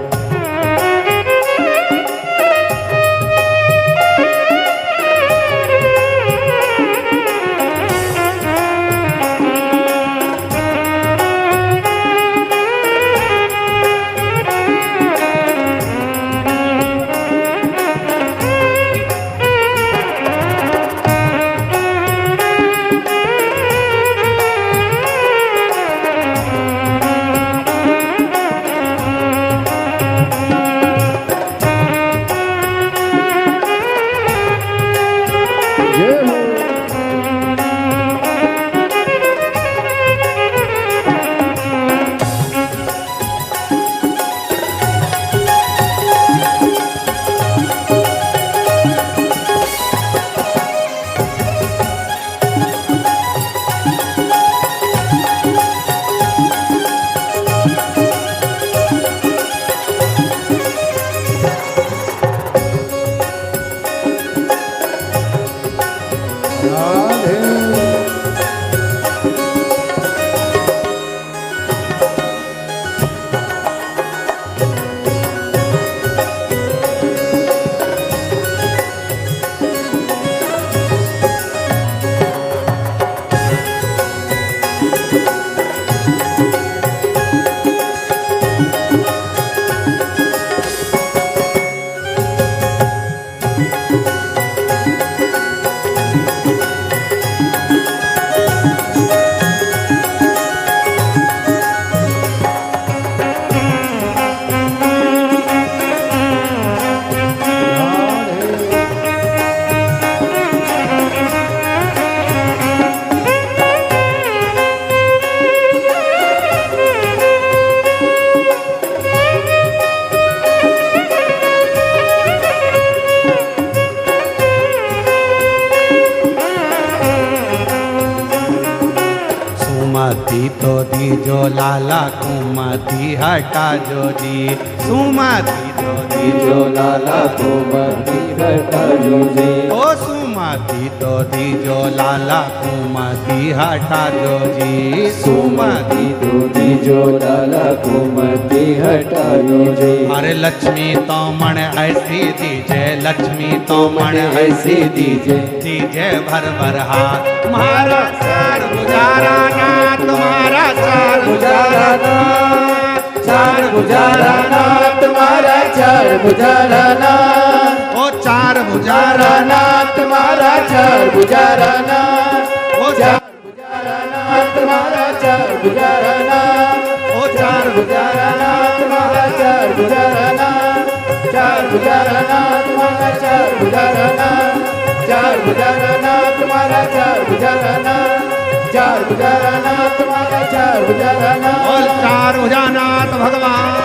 S1: सुमति तो दीजो लाला कुमति हटा जो जी, सुमति तो
S2: दीजो लाला कुमति हटा जो जी।
S1: ओ सुमति तो दीजो लाला कुमति हटा जो जी, सुमति
S2: तो दीजो लाला कुमति हटा जो जी।
S1: अरे लक्ष्मी तो मन ऐसी दीजे, लक्ष्मी तो मन ऐसी दीजे, दीजे भर भर हाथ तुम्हारा चार भुजारा नाथ, तुम्हारा चार भुजारा नाथ,
S2: चार भुजारा नाथ, तुम्हारा चार भुजारा नाथ।
S1: ओ चार भुजारा
S2: नाथ, तुम्हारा चार भुजारा नाथ। ओ चार भुजारा नाथ, तुम्हारा चार भुजारा नाथ।
S1: ओ चार
S2: भुजारा नाथ, तुम्हारा चार भुजारा नाथ। चार भुजारा नाथ, तुम्हारा चार भुजारा नाथ। चार भुजारा नाथ, तुम्हारा चार भुजारा नाथ। चार भुजारा नाथ, तुम्हारा चार भुजारा नाथ।
S1: और चार भुजानाथ भगवान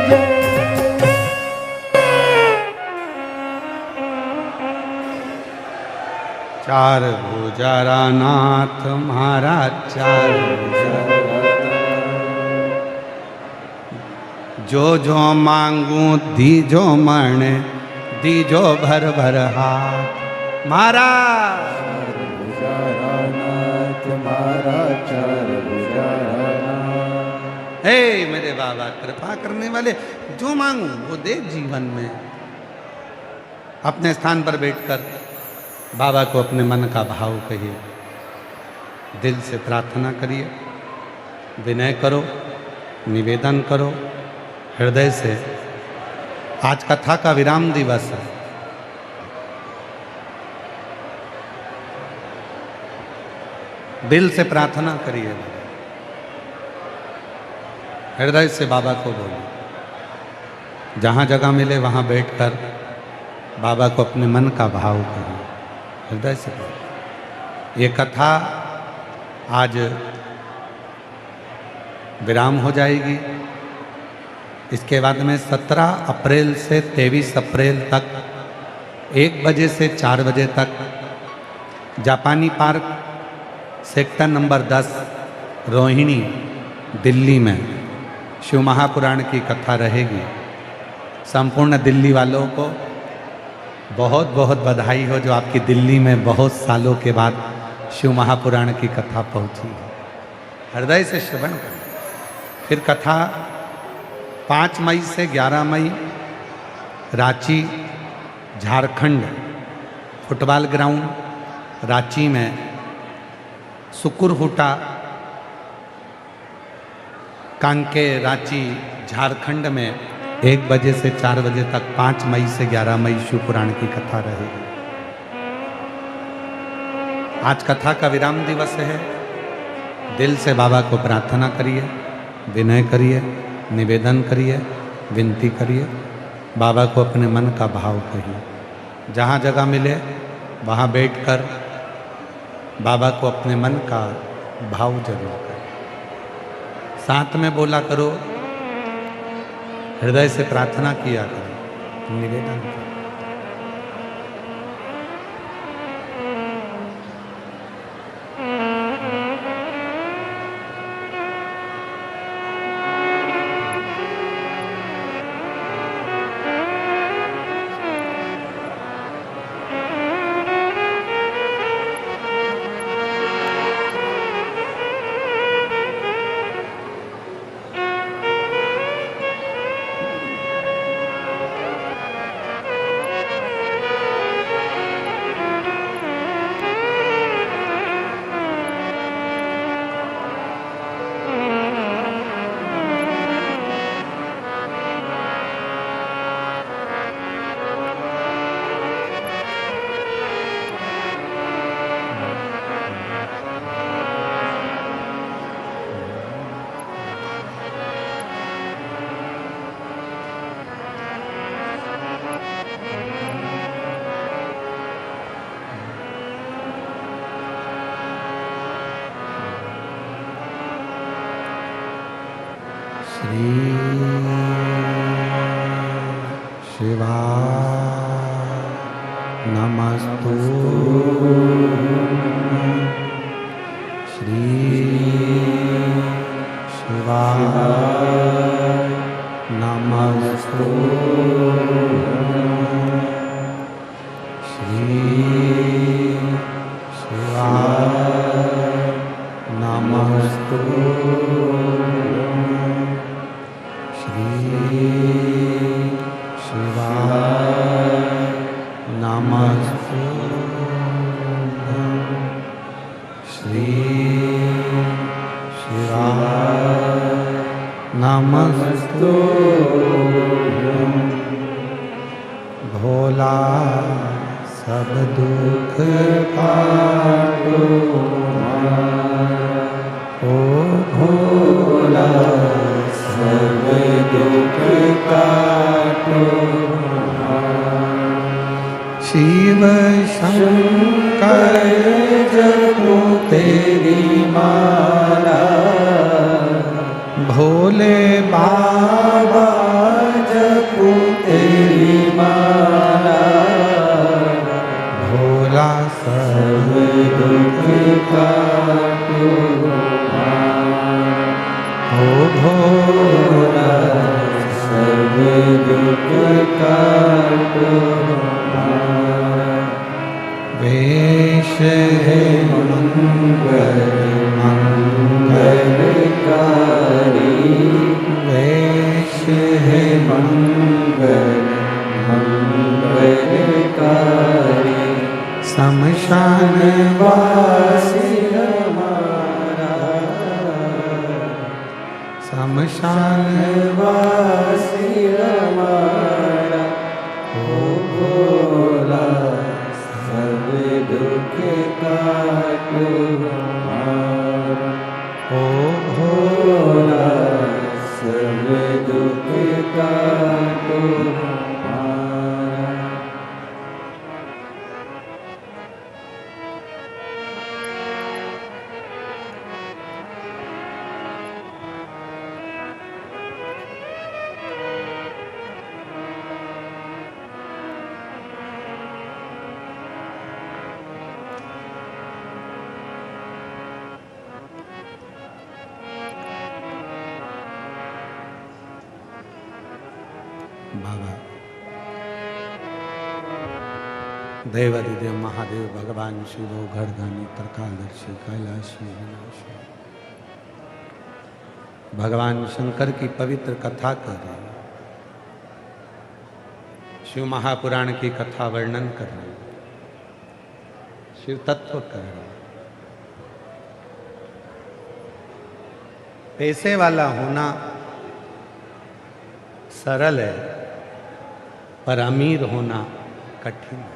S2: जय।
S1: चार भुजारा नाथ महाराज चार भुजारा। जो जो मांगू दीजो मण दीजो भर भर हाथ महाराज। हे मेरे बाबा कृपा करने वाले, जो मांगू वो दे जीवन में। अपने स्थान पर बैठकर बाबा को अपने मन का भाव कहिए, दिल से प्रार्थना करिए, विनय करो, निवेदन करो हृदय से। आज कथा का विराम दिवस है। दिल से प्रार्थना करिए, हृदय से बाबा को बोलिए। जहाँ जगह मिले वहाँ बैठकर बाबा को अपने मन का भाव करिए, हृदय से बोलिए। ये कथा आज विराम हो जाएगी। इसके बाद में 17 अप्रैल से 23 अप्रैल तक 1 बजे से 4 बजे तक जापानी park sector number 10 Rohini Delhi में शिव महापुराण की कथा रहेगी। संपूर्ण दिल्ली वालों को बहुत बहुत बधाई हो जो आपकी दिल्ली में बहुत सालों के बाद शिव महापुराण की कथा पहुंची है। हृदय से श्रवण करें। फिर कथा 5 मई से 11 मई रांची झारखंड फुटबॉल ग्राउंड रांची में सुकुरहुटा कांके रांची झारखंड में 1 बजे से 4 बजे तक 5 मई से 11 मई शिव पुराण की कथा रहेगी। आज कथा का विराम दिवस है। दिल से बाबा को प्रार्थना करिए, विनय करिए, निवेदन करिए, विनती करिए। बाबा को अपने मन का भाव कहिए। जहाँ जगह मिले वहाँ बैठकर बाबा को अपने मन का भाव जरूर करें। साथ में बोला करो, हृदय से प्रार्थना किया करो, निवेदन करो। श्री शिवाय नमस्तु। श्री शिवाय नमस्तु। श्री शिवाय नमस्तु। नमस्तु भोला सब दुख काटो, ओ भोला सब दुख काटो। शिव शंकर जपो तेरी माला, भोले बाबा जपो तेरी माला। भोला सब
S2: भोला सब दुख काटो हमारा।
S1: वेश है
S2: मंगल मंगलकारी,
S1: वेश
S2: हे मंगल मंगलकारी।
S1: शमशान
S2: वासी हमारा,
S1: शमशान
S2: वासी हमारा। ओ भोला सब दुख काटो हमारा।
S1: ओ
S2: भोला सब दुख काटो हमारा।
S1: बाबा देवादिदेव महादेव भगवान शिवो घरदानी त्रिकालदर्शी कैलाशी विनाशी भगवान शंकर की पवित्र कथा कर रहे हैं। शिव महापुराण की कथा वर्णन कर रहे हैं, शिव तत्व कर रहे हैं। पैसे वाला होना सरल है, पर अमीर होना कठिन है।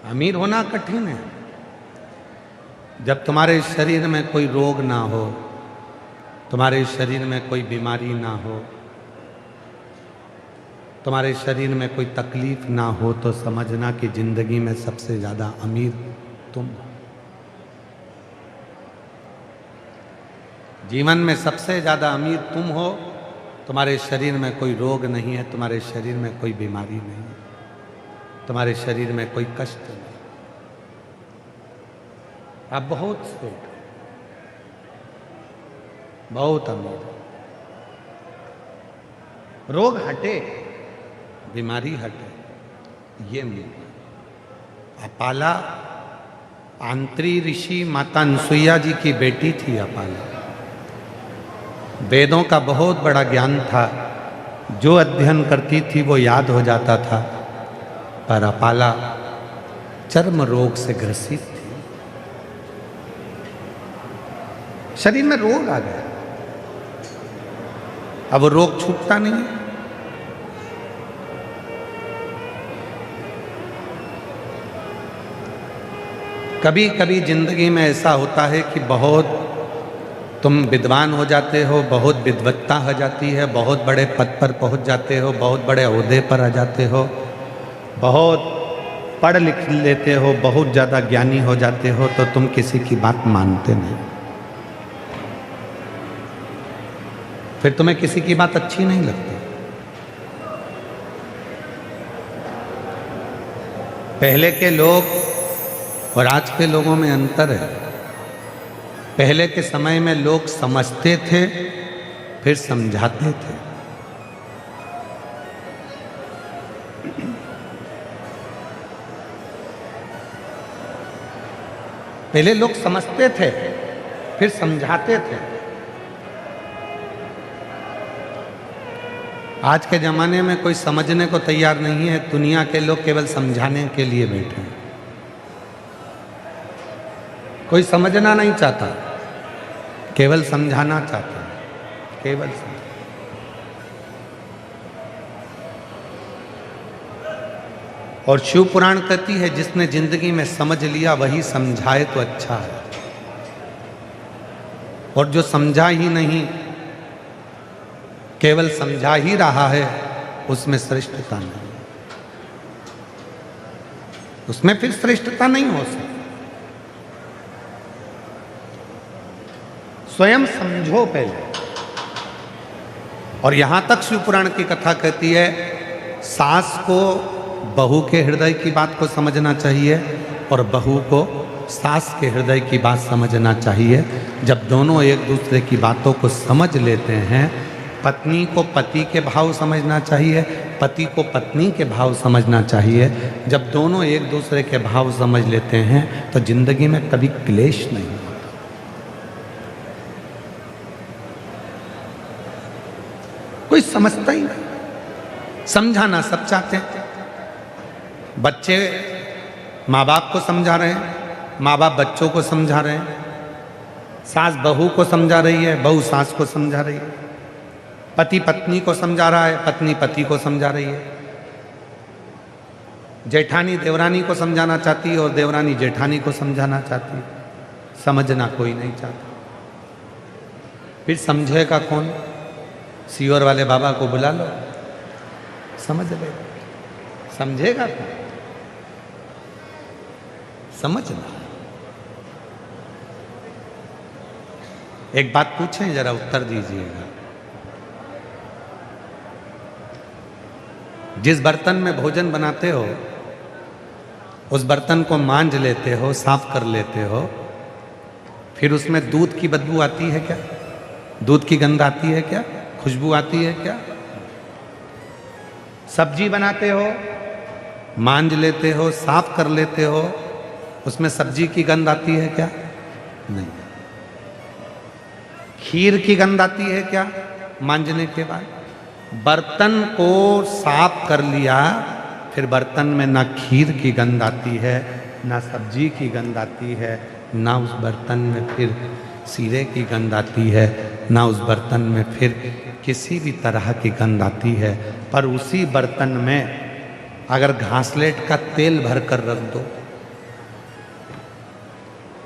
S1: अमीर होना कठिन है जब तुम्हारे शरीर में कोई रोग ना हो, तुम्हारे शरीर में कोई बीमारी ना हो, तुम्हारे शरीर में कोई तकलीफ ना हो, तो समझना कि जिंदगी में सबसे ज्यादा अमीर तुम हो। जीवन में सबसे ज्यादा अमीर तुम हो। तुम्हारे शरीर में कोई रोग नहीं है, तुम्हारे शरीर में कोई बीमारी नहीं है, तुम्हारे शरीर में कोई कष्ट नहीं। आप बहुत सेठ, बहुत अमीर। रोग हटे, बीमारी हटे, ये मिल। अपाला आंत्री ऋषि माता अनसुईया जी की बेटी थी। अपाला वेदों का बहुत बड़ा ज्ञान था, जो अध्ययन करती थी वो याद हो जाता था, पर अपाला चर्म रोग से ग्रसित थी। शरीर में रोग आ गया, अब वो रोग छूटता नहीं है। कभी कभी जिंदगी में ऐसा होता है कि बहुत तुम विद्वान हो जाते हो, बहुत विद्वत्ता हो जाती है, बहुत बड़े पद पर पहुंच जाते हो, बहुत बड़े ओहदे पर आ जाते हो, बहुत पढ़ लिख लेते हो, बहुत ज़्यादा ज्ञानी हो जाते हो, तो तुम किसी की बात मानते नहीं। फिर तुम्हें किसी की बात अच्छी नहीं लगती। पहले के लोग और आज के लोगों में अंतर है। पहले के समय में लोग समझते थे, फिर समझाते थे। पहले लोग समझते थे, फिर समझाते थे। आज के जमाने में कोई समझने को तैयार नहीं है। दुनिया के लोग केवल समझाने के लिए बैठे हैं। कोई समझना नहीं चाहता, केवल समझाना चाहता है, केवल समझ। और शिव पुराण कहती है, जिसने जिंदगी में समझ लिया वही समझाए तो अच्छा है, और जो समझा ही नहीं, केवल समझा ही रहा है, उसमें श्रेष्ठता नहीं, उसमें फिर श्रेष्ठता नहीं हो सकती। स्वयं समझो पहले। और यहां तक शिव पुराण की कथा कहती है, सास को बहू के हृदय की बात को समझना चाहिए और बहू को सास के हृदय की बात समझना चाहिए। जब दोनों एक दूसरे की बातों को समझ लेते हैं, पत्नी को पति के भाव समझना चाहिए, पति को पत्नी के भाव समझना चाहिए। जब दोनों एक दूसरे के भाव समझ लेते हैं तो जिंदगी में कभी क्लेश नहीं होता। कोई समझता ही नहीं। समझाना सब चाहते हैं। बच्चे माँ बाप को समझा रहे हैं, माँ बाप बच्चों को समझा रहे हैं, सास बहू को समझा रही है, बहू सास को समझा रही है, पति पत्नी को समझा रहा है, पत्नी पति को समझा रही है, जेठानी देवरानी को समझाना चाहती है और देवरानी जेठानी को समझाना चाहती है। समझना कोई नहीं चाहता। फिर समझेगा कौन? सीवर वाले बाबा को बुला लो, समझ ले। समझेगा कौन? समझना। एक बात पूछें, जरा उत्तर दीजिएगा। जिस बर्तन में भोजन बनाते हो उस बर्तन को मांज लेते हो, साफ कर लेते हो, फिर उसमें दूध की बदबू आती है क्या? दूध की गंध आती है क्या? खुशबू आती है क्या? सब्जी बनाते हो, मांज लेते हो, साफ कर लेते हो, उसमें सब्जी की गंध आती है क्या? नहीं। खीर की गंध आती है क्या मांजने के बाद? बर्तन को साफ कर लिया, फिर बर्तन में ना खीर की गंध आती है, ना सब्जी की गंध आती है, ना उस बर्तन में फिर सीरे की गंध आती है, ना उस बर्तन में फिर किसी भी तरह की गंध आती है। पर उसी बर्तन में अगर घासलेट का तेल भर कर रख दो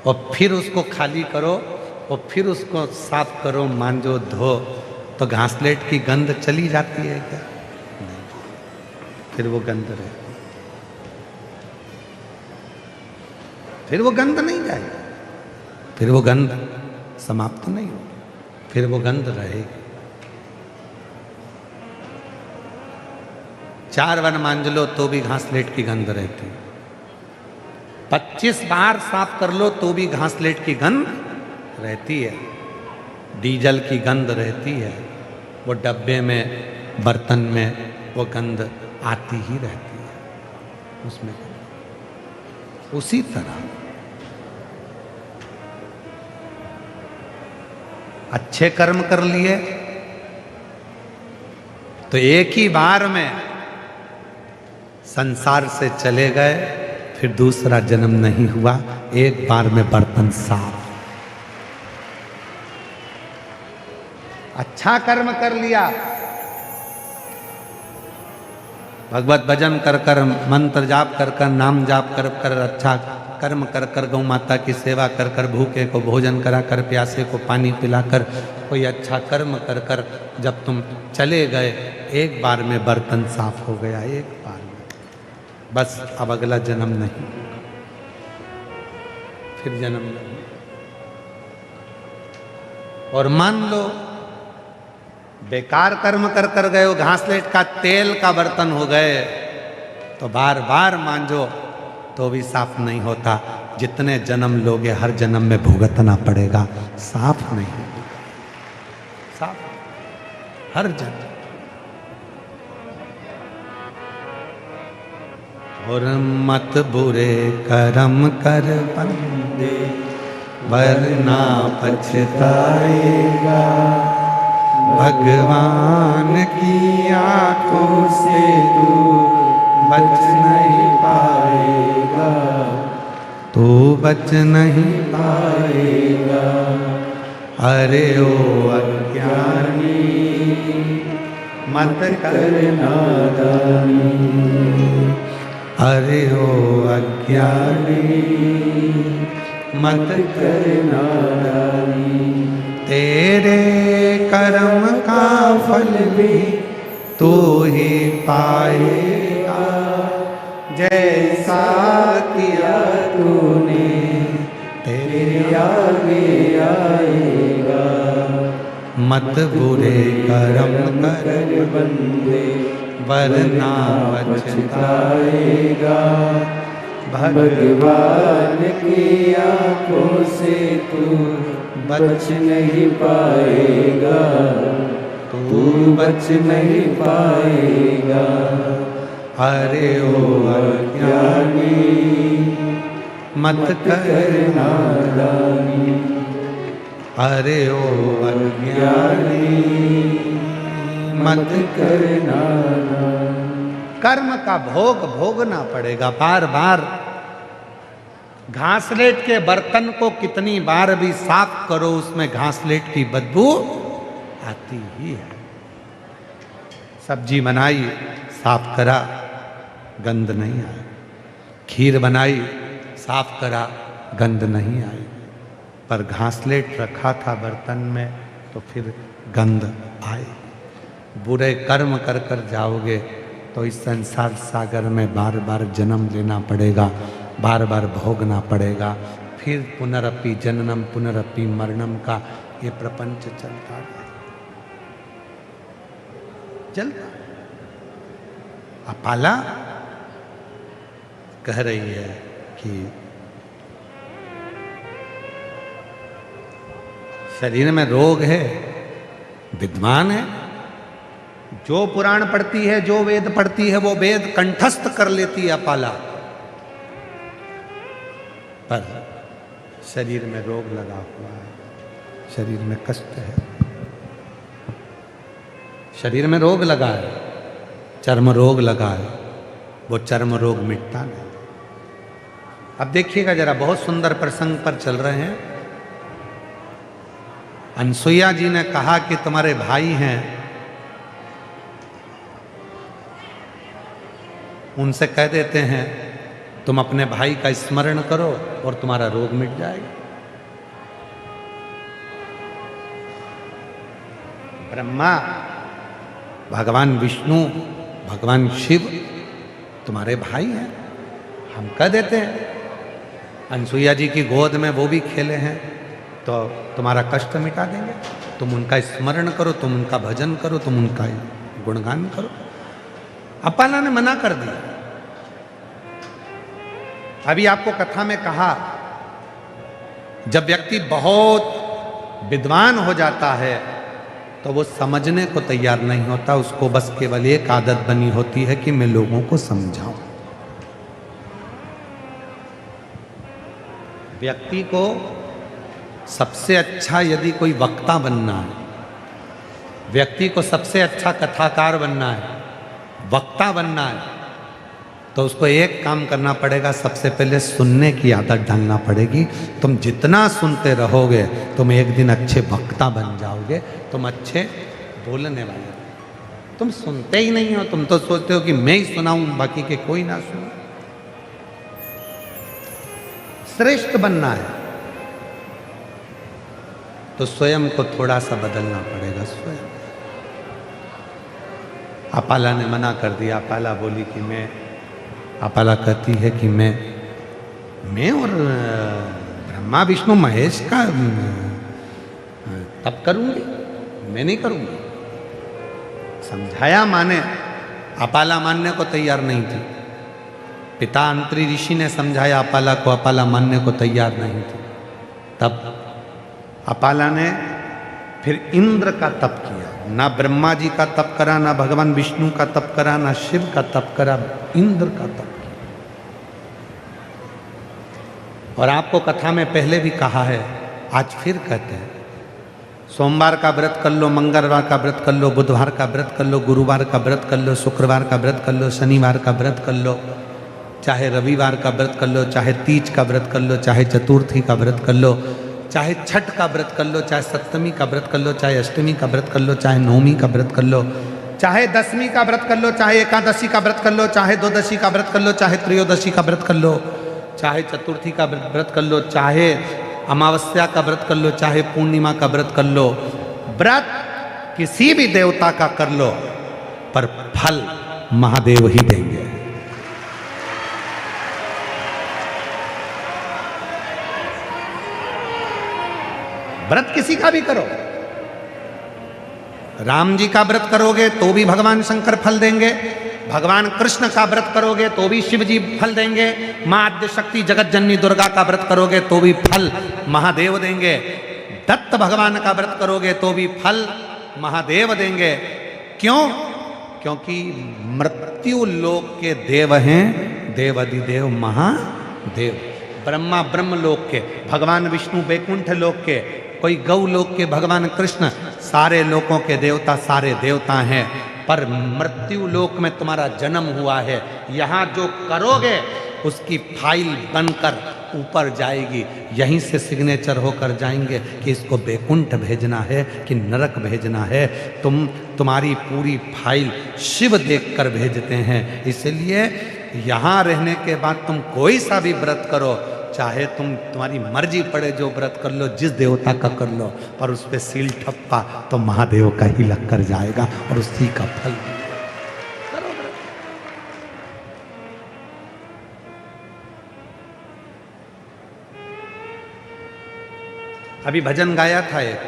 S1: और फिर उसको खाली करो और फिर उसको साफ करो, मांजो, धो, तो घासलेट की गंध चली जाती है क्या? नहीं। फिर वो गंध रहे, फिर वो गंध नहीं जाएगी, फिर वो गंध समाप्त नहीं होगी, फिर वो गंध रहेगी। 4 बार मांज लो तो भी घासलेट की गंध रहती है। 25 बार साफ कर लो तो भी घासलेट की गंध रहती है। डीजल की गंध रहती है, वो डब्बे में, बर्तन में वो गंध आती ही रहती है उसमें। उसी तरह अच्छे कर्म कर लिए तो एक ही बार में संसार से चले गए, फिर दूसरा जन्म नहीं हुआ, एक बार में बर्तन साफ। अच्छा कर्म कर लिया, भगवत भजन कर कर, मंत्र जाप कर कर, नाम जाप कर कर, अच्छा कर्म कर कर, गौ माता की सेवा कर कर, भूखे को भोजन करा कर, प्यासे को पानी पिलाकर, कोई अच्छा कर्म कर कर जब तुम चले गए, एक बार में बर्तन साफ हो गया, एक बार में। बस अब अगला जन्म नहीं, फिर जन्म नहीं। और मान लो बेकार कर्म कर कर गए हो, घासलेट का तेल का बर्तन हो गए, तो बार बार मांजो तो भी साफ नहीं होता। जितने जन्म लोगे हर जन्म में भुगतना पड़ेगा, साफ नहीं होगा, साफ हर जन्म। और मत बुरे कर्म कर बंदे, वरना पछताएगा, भगवान की आंखों से तू बच नहीं पाएगा, तू बच नहीं पाएगा। अरे ओ अज्ञानी मत कर नादानी, अरे ओ अज्ञानी मत कर नादानी। तेरे कर्म का फल भी तू ही पाएगा, जैसा किया तूने तेरे आगे आएगा। मत बुरे कर्म कर बंदे, वरना पछताएगा,
S2: भगवान की आंखों से तू बच नहीं पाएगा, तू बच नहीं पाएगा।
S1: अरे ओ अज्ञानी मत कर नादानी, अरे ओ अज्ञानी मत कर नादानी। कर्म का भोग भोगना पड़ेगा बार बार। घासलेट के बर्तन को कितनी बार भी साफ करो, उसमें घासलेट की बदबू आती ही है। सब्जी बनाई, साफ करा, गंध नहीं आई। खीर बनाई, साफ करा, गंध नहीं आई। पर घासलेट रखा था बर्तन में तो फिर गंध आई। बुरे कर्म कर कर जाओगे तो इस संसार सागर में बार बार जन्म लेना पड़ेगा, बार बार भोगना पड़ेगा। फिर पुनरपि जननम पुनरपि मरणम का ये प्रपंच चलता है, चलता। अपाला कह रही है कि शरीर में रोग है, विद्वान है, जो पुराण पढ़ती है, जो वेद पढ़ती है, वो वेद कंठस्थ कर लेती है अपाला। पर शरीर में रोग लगा हुआ है, शरीर में कष्ट है, शरीर में रोग लगा है, चर्म रोग लगा है, वो चर्म रोग मिटता नहीं। अब देखिएगा जरा, बहुत सुंदर प्रसंग पर चल रहे हैं। अनसुईया जी ने कहा कि तुम्हारे भाई हैं, उनसे कह देते हैं तुम अपने भाई का स्मरण करो और तुम्हारा रोग मिट जाएगा। ब्रह्मा, भगवान विष्णु, भगवान शिव तुम्हारे भाई हैं, हम कह देते हैं। अनसुईया जी की गोद में वो भी खेले हैं तो तुम्हारा कष्ट मिटा देंगे। तुम उनका स्मरण करो, तुम उनका भजन करो, तुम उनका गुणगान करो। अपाला ने मना कर दिया। अभी आपको कथा में कहा, जब व्यक्ति बहुत विद्वान हो जाता है तो वो समझने को तैयार नहीं होता, उसको बस केवल एक आदत बनी होती है कि मैं लोगों को समझाऊं। व्यक्ति को सबसे अच्छा यदि कोई वक्ता बनना है, व्यक्ति को सबसे अच्छा कथाकार बनना है, वक्ता बनना है, तो उसको एक काम करना पड़ेगा। सबसे पहले सुनने की आदत डालना पड़ेगी। तुम जितना सुनते रहोगे तुम एक दिन अच्छे वक्ता बन जाओगे, तुम अच्छे बोलने वाले। तुम सुनते ही नहीं हो, तुम तो सोचते हो कि मैं ही सुनाऊं, बाकी के कोई ना सुने। श्रेष्ठ बनना है तो स्वयं को थोड़ा सा बदलना पड़ेगा। स्वयं। अपाला ने मना कर दिया। अपाला बोली कि मैं, अपाला कहती है कि मैं और ब्रह्मा विष्णु महेश का तब करूंगी, मैं नहीं करूंगी। समझाया, माने। अपाला मानने को तैयार नहीं थी। पिता अंतरी ऋषि ने समझाया अपाला को, अपाला मानने को तैयार नहीं थी। तब अपाला ने फिर इंद्र का तप किया। ना ब्रह्मा जी का तप करा, ना भगवान विष्णु का तप करा, ना शिव का तप करा, इंद्र का तप किया। और आपको कथा में पहले भी कहा है, आज फिर कहते हैं, सोमवार का व्रत कर लो, मंगलवार का व्रत कर लो, बुधवार का व्रत कर लो, गुरुवार का व्रत कर लो, शुक्रवार का व्रत कर लो, शनिवार का व्रत कर लो, चाहे रविवार का व्रत कर लो, चाहे तीज का व्रत कर लो, चाहे चतुर्थी का व्रत कर लो, चाहे छठ का व्रत कर लो, चाहे सप्तमी का व्रत कर लो, चाहे अष्टमी का व्रत कर लो, चाहे नवमी का व्रत कर लो, चाहे दसवीं का व्रत कर लो, चाहे एकादशी का व्रत कर लो, चाहे द्वादशी का व्रत कर लो, चाहे त्रयोदशी का व्रत कर लो, चाहे चतुर्थी का व्रत कर लो, चाहे अमावस्या का व्रत कर लो, चाहे पूर्णिमा का व्रत कर लो। व्रत किसी भी देवता का कर लो, पर फल महादेव ही देंगे। व्रत किसी का भी करो। राम जी का व्रत करोगे तो भी भगवान शंकर फल देंगे, भगवान कृष्ण का व्रत करोगे तो भी शिव जी फल देंगे, मां आद्य शक्ति जगत जननी दुर्गा का व्रत करोगे तो भी फल महादेव देंगे, दत्त भगवान का व्रत करोगे तो भी फल महादेव देंगे। क्यों? क्योंकि मृत्यु लोक के देव हैं देवादिदेव महादेव। ब्रह्मा ब्रह्म लोक के, भगवान विष्णु वैकुंठ लोक के, कोई गौ लोक के भगवान कृष्ण, सारे लोकों के देवता सारे देवता हैं। पर मृत्यु लोक में तुम्हारा जन्म हुआ है, यहाँ जो करोगे उसकी फाइल बनकर ऊपर जाएगी, यहीं से सिग्नेचर होकर जाएंगे कि इसको वैकुंठ भेजना है कि नरक भेजना है। तुम्हारी पूरी फाइल शिव देखकर भेजते हैं। इसलिए यहाँ रहने के बाद तुम कोई सा भी व्रत करो, चाहे तुम्हारी मर्जी पड़े जो व्रत कर लो, जिस देवता का कर लो, पर उस पर सील ठप्पा तो महादेव का ही लग कर जाएगा और उसी का फल करो। अभी भजन गाया था एक,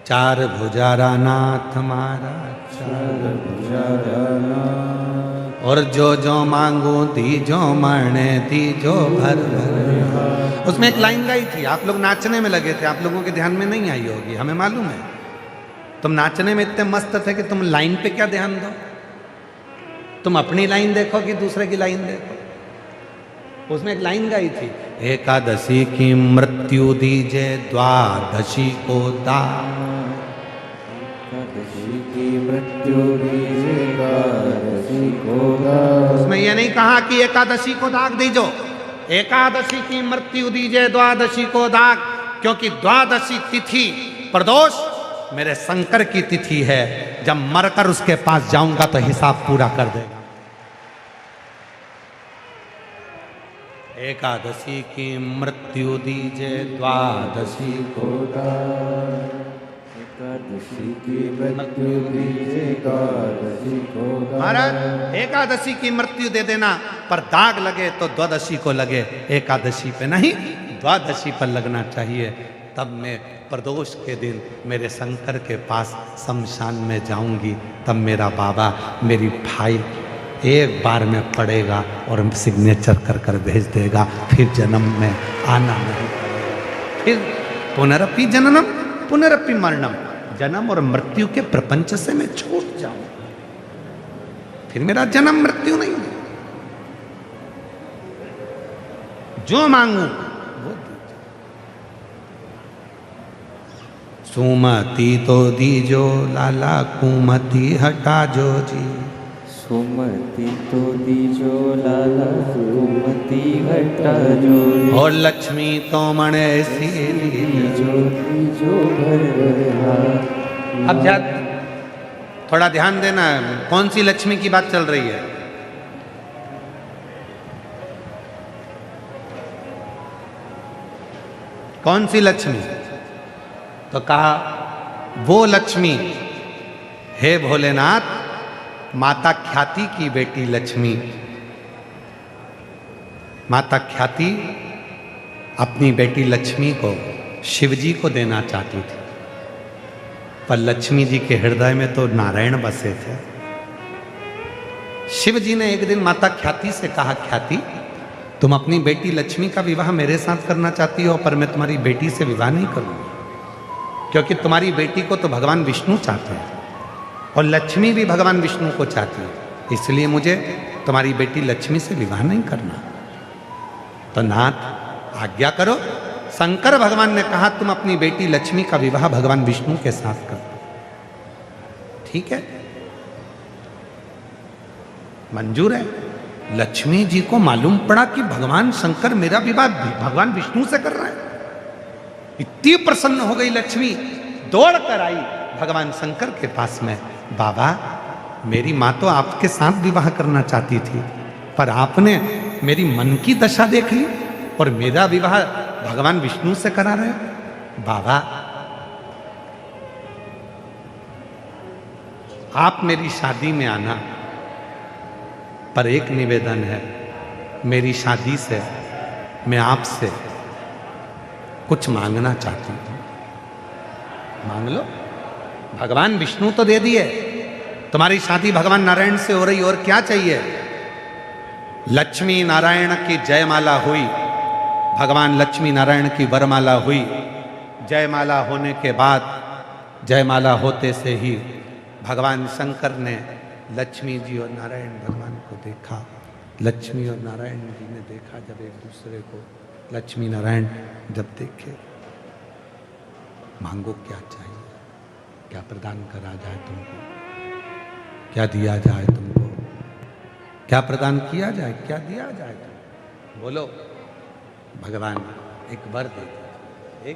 S1: चार भुजारा नाथ महाराज,
S2: चार भुजारा नाथ,
S1: और जो जो मांगो दीजो मरने दीजो भर भर। उसमें एक लाइन गाई थी, आप लोग नाचने में लगे थे, आप लोगों के ध्यान में नहीं आई होगी, हमें मालूम है। तुम नाचने में इतने मस्त थे कि तुम लाइन पे क्या ध्यान दो, तुम अपनी लाइन देखो कि दूसरे की लाइन देखो। उसमें एक लाइन गाई थी, एकादशी की मृत्यु दीजे द्वादशी को दान,
S2: एकादशी की मृत्यु दीजे द्वादशी को दान।
S1: उसमें यह नहीं कहा कि एकादशी को दाग दीजो, एकादशी की मृत्यु दीजे द्वादशी को दाग, क्योंकि द्वादशी तिथि प्रदोष मेरे शंकर की तिथि है। जब मरकर उसके पास जाऊंगा तो हिसाब पूरा कर देगा। एकादशी की मृत्यु दीजे द्वादशी को दाग,
S2: एकादशी की मृत्यु दीजे द्वादशी को दान।
S1: महाराज एकादशी की मृत्यु दे देना, पर दाग लगे तो द्वादशी को लगे, एकादशी पे नहीं द्वादशी पर लगना चाहिए। तब मैं प्रदोष के दिन मेरे शंकर के पास शमशान में जाऊंगी, तब मेरा बाबा मेरी फाइल एक बार में पढ़ेगा और सिग्नेचर कर कर भेज देगा। फिर जन्म में आना नहीं पड़ेगा। फिर पुनरपि जननम पुनरपि मरणम, जन्म और मृत्यु के प्रपंच से मैं छूट जाऊं, फिर मेरा जन्म मृत्यु नहीं है। जो मांगू वो दीजिए। सुमति तो दीजो लाला, कुमति हटा जो जी,
S2: सुमति तो दीजो लाला, कुमति हटा जो,
S1: और लक्ष्मी तो मणे सी
S2: दीजो दीजो भर भर।
S1: अब थोड़ा ध्यान देना, कौन सी लक्ष्मी की बात चल रही है? कौन सी लक्ष्मी? तो कहा वो लक्ष्मी, हे भोलेनाथ, माता ख्याति की बेटी लक्ष्मी। माता ख्याति अपनी बेटी लक्ष्मी को शिवजी को देना चाहती थी, पर लक्ष्मी जी के हृदय में तो नारायण बसे थे। शिव जी ने एक दिन माता ख्याति से कहा, ख्याति तुम अपनी बेटी लक्ष्मी का विवाह मेरे साथ करना चाहती हो, पर मैं तुम्हारी बेटी से विवाह नहीं करूंगी, क्योंकि तुम्हारी बेटी को तो भगवान विष्णु चाहते हैं और लक्ष्मी भी भगवान विष्णु को चाहती है, इसलिए मुझे तुम्हारी बेटी लक्ष्मी से विवाह नहीं करना। तो नाथ आज्ञा करो। शंकर भगवान ने कहा तुम अपनी बेटी लक्ष्मी का विवाह भगवान विष्णु के साथ करो। ठीक है, मंजूर है। लक्ष्मी जी को मालूम पड़ा कि भगवान शंकर मेरा विवाह भगवान विष्णु से कर रहा है। इतनी प्रसन्न हो गई लक्ष्मी, दौड़ कर आई भगवान शंकर के पास में, बाबा मेरी माँ तो आपके साथ विवाह करना चाहती थी, पर आपने मेरी मन की दशा देख ली और मेरा विवाह भगवान विष्णु से करा रहे हो। बाबा आप मेरी शादी में आना, पर एक निवेदन है, मेरी शादी से मैं आपसे कुछ मांगना चाहती हूँ। मांग लो। भगवान विष्णु तो दे दिए, तुम्हारी शादी भगवान नारायण से हो रही और क्या चाहिए? लक्ष्मी नारायण की जयमाला हुई, भगवान लक्ष्मी नारायण की वरमाला हुई। जयमाला होने के बाद, जयमाला होते से ही भगवान शंकर ने लक्ष्मी जी और नारायण भगवान को देखा। लक्ष्मी और नारायण जी ने देखा जब एक दूसरे को, लक्ष्मी नारायण जब देखे, मांगो क्या चाहिए, क्या प्रदान करा जाए तुमको, क्या दिया जाए तुमको, क्या प्रदान किया जाए, क्या दिया जाए तुमको, बोलो। भगवान एक वर देते,